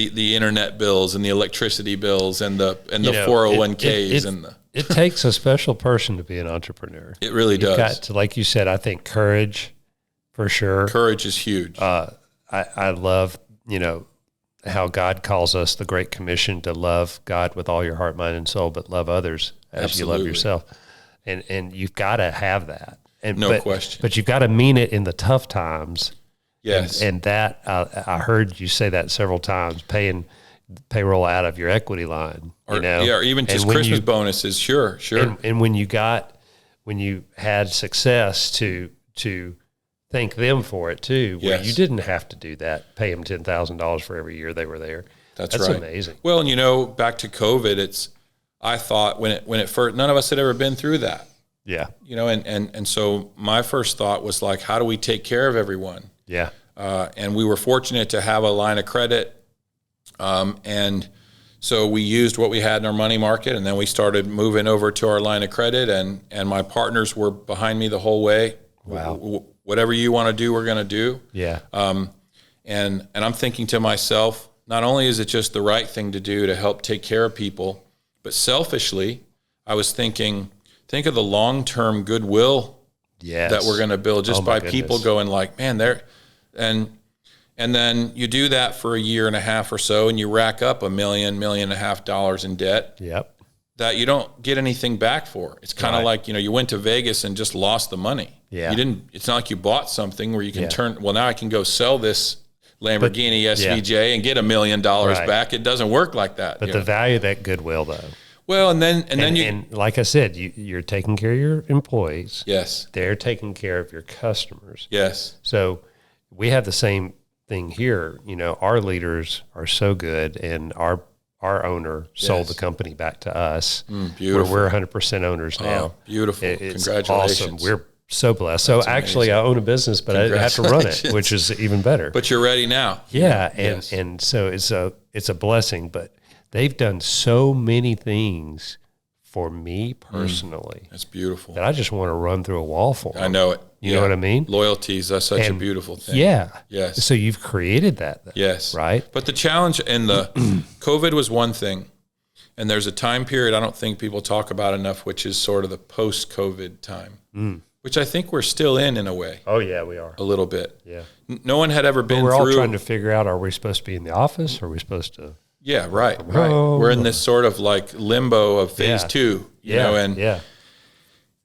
internet bills and the electricity bills and the 401ks It takes a special person to be an entrepreneur. It really does. Got to, like you said, I think courage, for sure. Courage is huge. I love, how God calls us the Great Commission to love God with all your heart, mind, and soul, but love others as you love yourself. And you've got to have that. No question. But you've got to mean it in the tough times. Yes. And that, I heard you say that several times, paying payroll out of your equity line. Or even just Christmas bonuses. Sure. And when you had success to thank them for it too, where you didn't have to do that, pay them $10,000 for every year they were there. That's right. Amazing. Well, and back to COVID, I thought when it first, none of us had ever been through that. Yeah. And so my first thought was like, how do we take care of everyone? Yeah. And we were fortunate to have a line of credit. And so we used what we had in our money market, and then we started moving over to our line of credit, and my partners were behind me the whole way. Wow. Whatever you want to do, we're going to do. Yeah. And I'm thinking to myself, not only is it just the right thing to do to help take care of people, but selfishly, I was thinking, think of the long-term goodwill that we're going to build just by people going like, man, and then you do that for a year and a half or so, and you rack up $1 million and a half in debt. Yep. That you don't get anything back for. It's kind of like, you went to Vegas and just lost the money. Yeah. It's not like you bought something where you can now I can go sell this Lamborghini SVJ and get $1 million back. It doesn't work like that. But the value of that goodwill though. Well, and like I said, you're taking care of your employees. Yes. They're taking care of your customers. Yes. So we have the same thing here. Our leaders are so good, and our owner sold the company back to us. Beautiful. We're 100% owners now. Oh, beautiful. It's Congratulations. awesome. We're so blessed. So actually I own a business, but I have to run it, which is even better. But you're ready now. Yeah. And so it's a blessing, but they've done so many things for me personally. That's beautiful. That I just want to run through a wall for them. I know it. You know what I mean? Loyalty is such a beautiful thing. Yeah. Yes. So you've created that. Yes. Right? But the challenge in the COVID was one thing. And there's a time period I don't think people talk about enough, which is sort of the post-COVID time, which I think we're still in a way. Oh, yeah, we are. A little bit. Yeah. No one had ever been through. We're all trying to figure out, are we supposed to be in the office? Or are we supposed to? Yeah, right. We're in this sort of like limbo of phase two, you know,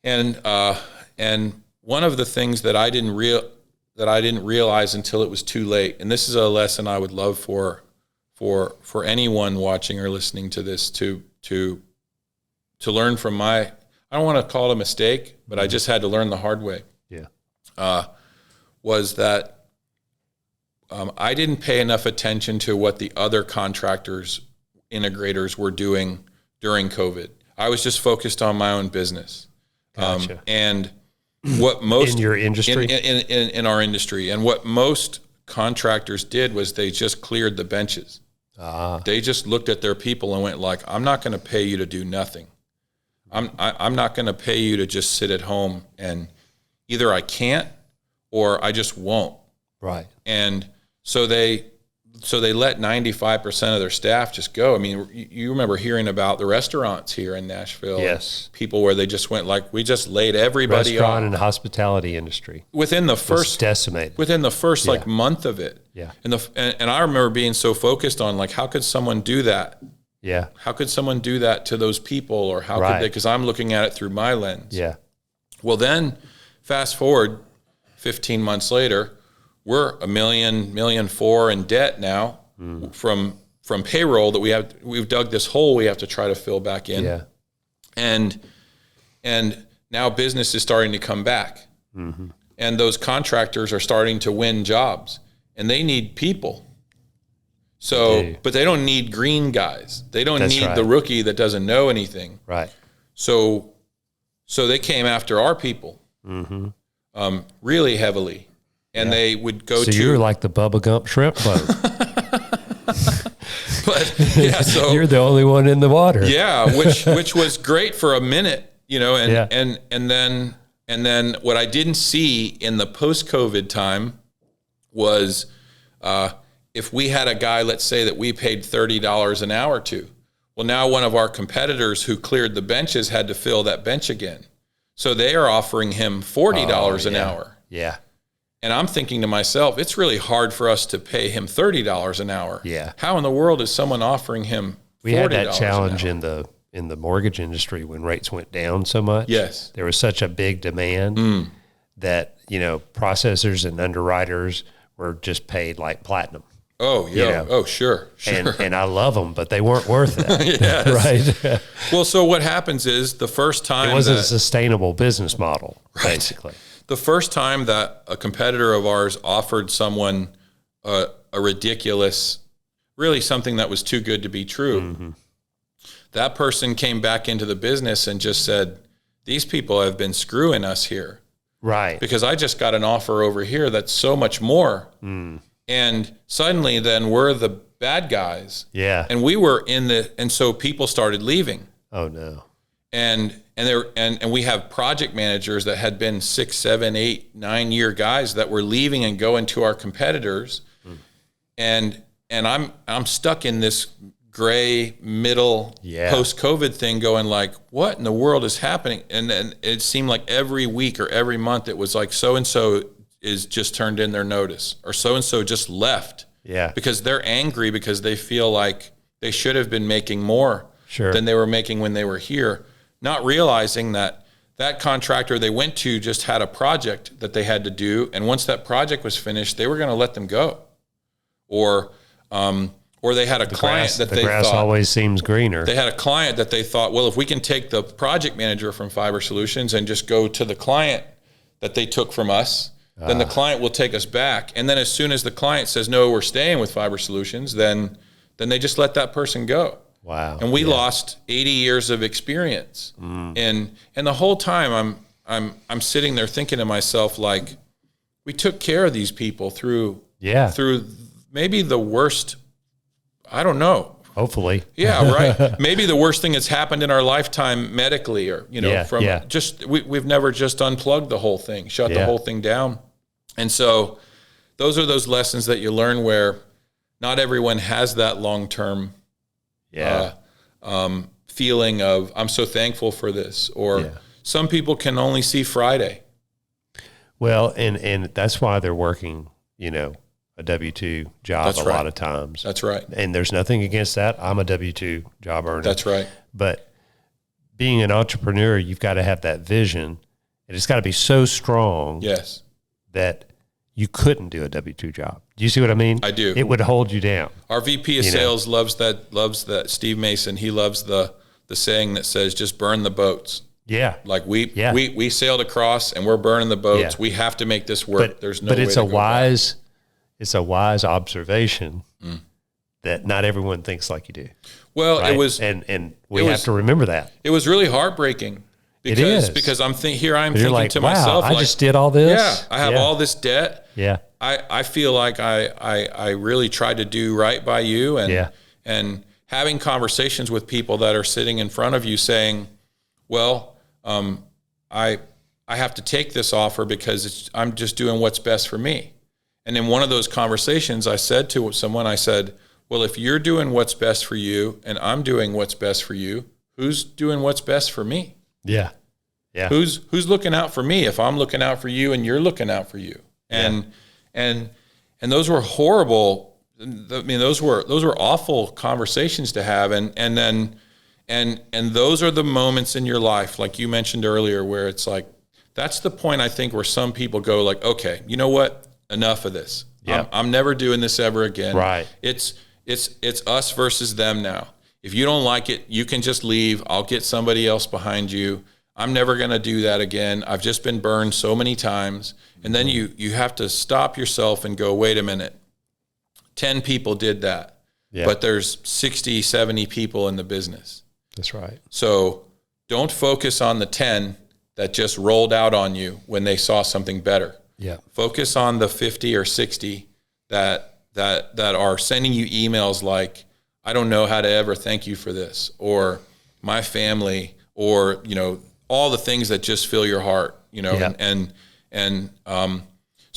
and one of the things that I didn't realize until it was too late, and this is a lesson I would love for anyone watching or listening to this to learn from my, I don't want to call it a mistake, but I just had to learn the hard way. Yeah. Was that I didn't pay enough attention to what the other contractors, integrators were doing during COVID. I was just focused on my own business. Gotcha. And what most in your industry, in our industry, and what most contractors did was they just cleared the benches. They just looked at their people and went like, I'm not going to pay you to do nothing. I'm not going to pay you to just sit at home, and either I can't or I just won't. Right. And so they let 95% of their staff just go. I mean, you remember hearing about the restaurants here in Nashville. Yes. People where they just went like, we just laid everybody off. Restaurant and hospitality industry. Within the first decimated. Within the first like month of it. Yeah. And I remember being so focused on like, how could someone do that? Yeah. How could someone do that to those people? Or how could they, because I'm looking at it through my lens. Yeah. Well, then fast forward 15 months later, we're $1.4 million in debt now from payroll that we've dug this hole we have to try to fill back in. Yeah. And now business is starting to come back. Mm-hmm. And those contractors are starting to win jobs, and they need people. So, but they don't need green guys. They don't need the rookie that doesn't know anything. Right. So they came after our people really heavily. and they would go so to. you're like the Bubba Gump shrimp boat. But yeah, so you're the only one in the water. Yeah, which was great for a minute, and then what I didn't see in the post-COVID time was if we had a guy, let's say that we paid $30 an hour to, well, now one of our competitors who cleared the benches had to fill that bench again. So they are offering him $40 an hour. Yeah. And I'm thinking to myself, it's really hard for us to pay him $30 an hour. Yeah. How in the world is someone offering him $40 We had that challenge an hour? in the mortgage industry when rates went down so much. Yes. There was such a big demand that, processors and underwriters were just paid like platinum. Oh, yeah. Oh, sure. And I love them, but they weren't worth it. Yes. Right. Well, so what happens is the first time it wasn't a sustainable business model, basically. The first time that a competitor of ours offered someone a ridiculous, really something that was too good to be true, that person came back into the business and just said, these people have been screwing us here. Right. Because I just got an offer over here that's so much more. And suddenly then we're the bad guys. Yeah. And we were and so people started leaving. Oh, no. And we have project managers that had been 6, 7, 8, 9-year guys that were leaving and going to our competitors. And I'm stuck in this gray middle post-COVID thing going like, what in the world is happening? And it seemed like every week or every month it was like so-and-so is just turned in their notice or so-and-so just left. Yeah. Because they're angry because they feel like they should have been making more than they were making when they were here. Not realizing that contractor they went to just had a project that they had to do, and once that project was finished, they were going to let them go, or they had a client that they thought. The grass always seems greener. They had a client that they thought, well, if we can take the project manager from Fiber Solutions and just go to the client that they took from us, then the client will take us back. And then as soon as the client says, no, we're staying with Fiber Solutions, then they just let that person go. Wow. And we lost 80 years of experience. And the whole time I'm sitting there thinking to myself, like, we took care of these people through maybe the worst, I don't know. Hopefully. Yeah, right. Maybe the worst thing that's happened in our lifetime medically, or, we've never just unplugged the whole thing, shut the whole thing down. And so those are those lessons that you learn where not everyone has that long-term feeling of, I'm so thankful for this, or some people can only see Friday. Well, and that's why they're working, a W-2 job a lot of times. That's right. And there's nothing against that. I'm a W-2 job earner. That's right. But being an entrepreneur, you've got to have that vision, and it's got to be so strong that you couldn't do a W-2 job. Do you see what I mean? I do. It would hold you down. Our VP of sales loves that Steve Mason. He loves the saying that says, just burn the boats. Yeah. Like we sailed across and we're burning the boats. We have to make this work. There's no way to go back. It's a wise observation that not everyone thinks like you do. Well, right? it was, and we have to remember that. It was really heartbreaking because I'm thinking like, to wow, myself, I just did all this. Yeah, I have all this debt. Yeah. I feel like I really tried to do right by you, and having conversations with people that are sitting in front of you saying, well, I have to take this offer because I'm just doing what's best for me. And in one of those conversations, I said to someone, I said, well, if you're doing what's best for you and I'm doing what's best for you, who's doing what's best for me? Yeah. Yeah. Who's looking out for me if I'm looking out for you and you're looking out for you? And those were horrible. I mean, those were awful conversations to have. And those are the moments in your life, like you mentioned earlier, where it's like, that's the point I think where some people go like, okay, you know what? Enough of this. Yeah. I'm never doing this ever again. Right. It's us versus them now. If you don't like it, you can just leave. I'll get somebody else behind you. I'm never going to do that again. I've just been burned so many times. And then you have to stop yourself and go, wait a minute. 10 people did that. Yeah. But there's 60, 70 people in the business. That's right. So don't focus on the 10 that just rolled out on you when they saw something better. Yeah. Focus on the 50 or 60 that are sending you emails like, I don't know how to ever thank you for this, or my family, or, all the things that just fill your heart, so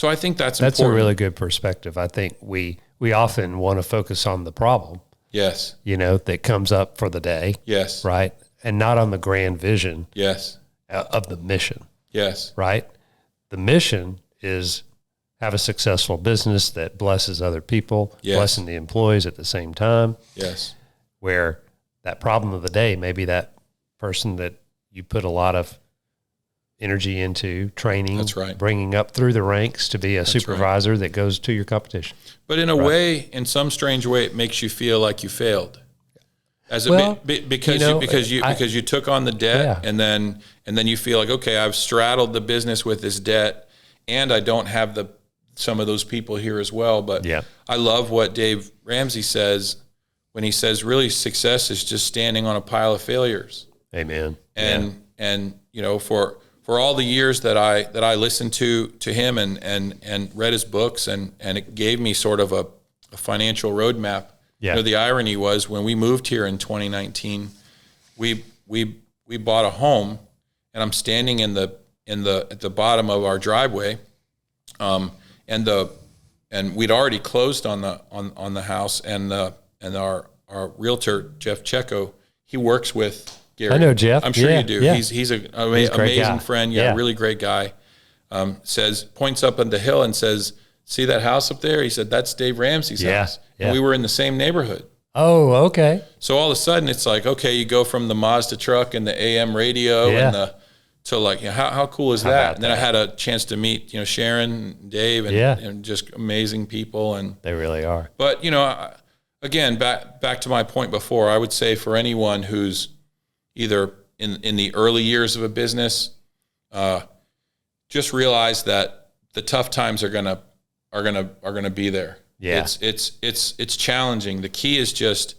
I think that's important. A really good perspective. I think we often want to focus on the problem. Yes. That comes up for the day. Yes. Right. And not on the grand vision. Yes. Of the mission. Yes. Right. The mission is have a successful business that blesses other people, yes. blessing the employees at the same time. Yes. Where that problem of the day, maybe that person that you put a lot of energy into training, that's right. bringing up through the ranks to be a that's supervisor right. that goes to your competition. But in a way, in some strange way, it makes you feel like you failed. Because you took on the debt, and then you feel like, okay, I've straddled the business with this debt, and I don't have some of those people here as well. But I love what Dave Ramsey says when he says, really, success is just standing on a pile of failures. Amen. And for all the years that I listened to him and read his books, and it gave me sort of a financial roadmap. Yeah. The irony was when we moved here in 2019, we bought a home, and I'm standing at the bottom of our driveway, and we'd already closed on the house, and our realtor Jeff Checco, he works with Gary. I know Jeff. I'm sure you do. Yeah. He's an amazing friend. Yeah, really great guy. Points up on the hill and says, "See that house up there?" He said, "That's Dave Ramsey's house." Yeah. And we were in the same neighborhood. Oh, okay. So all of a sudden, it's like, okay, you go from the Mazda truck and the AM radio to like, how cool is that? And then I had a chance to meet, Sharon, Dave, and just amazing people. And they really are. But again, back to my point before, I would say for anyone who's either in the early years of a business, just realize that the tough times are gonna be there. Yeah. It's challenging. The key is just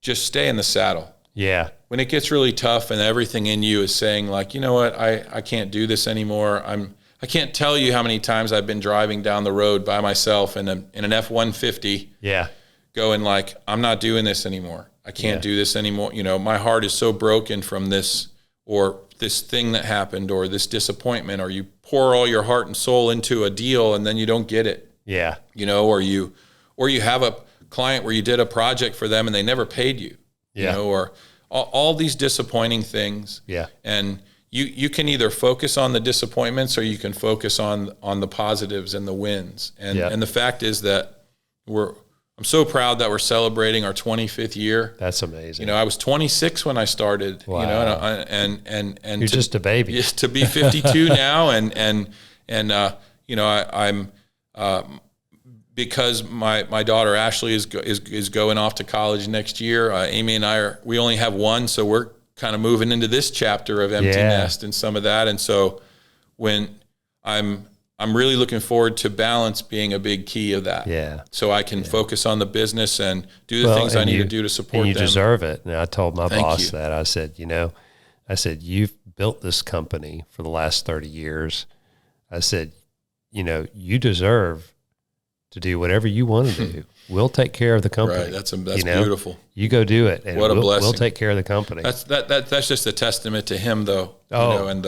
stay in the saddle. Yeah. When it gets really tough and everything in you is saying like, you know what, I can't do this anymore. I can't tell you how many times I've been driving down the road by myself in an F-150. Yeah. Going like, I'm not doing this anymore. I can't do this anymore. My heart is so broken from this, or this thing that happened, or this disappointment, or you pour all your heart and soul into a deal and then you don't get it. Yeah. Or you have a client where you did a project for them and they never paid you. Or all these disappointing things. Yeah. And you can either focus on the disappointments or you can focus on the positives and the wins. And the fact is that I'm so proud that we're celebrating our 25th year. That's amazing. I was 26 when I started. Wow. And you're just a baby. To be 52 now, I'm because my daughter Ashley is going off to college next year. Amy and we only have one, so we're kind of moving into this chapter of empty nest and some of that. And so when I'm really looking forward to balance being a big key of that. Yeah. So I can focus on the business and do the things I need to do to support them. And you deserve it. And I told my boss that. I said, you've built this company for the last 30 years. I said, you deserve to do whatever you want to do. We'll take care of the company. Right. That's beautiful. You go do it. And what a blessing. We'll take care of the company. That's just a testament to him, though.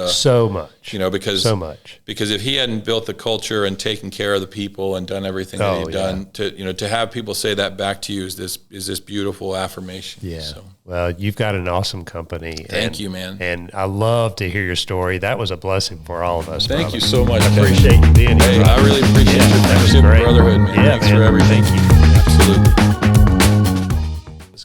So much. Because if he hadn't built the culture and taken care of the people and done everything that he'd done, to have people say that back to you is this beautiful affirmation. Yeah. So. Well, you've got an awesome company. Thank you, man. And I love to hear your story. That was a blessing for all of us. Thank you so much. I appreciate you being here. I really appreciate your friendship and brotherhood, man. Thanks for everything. Thank you. Absolutely.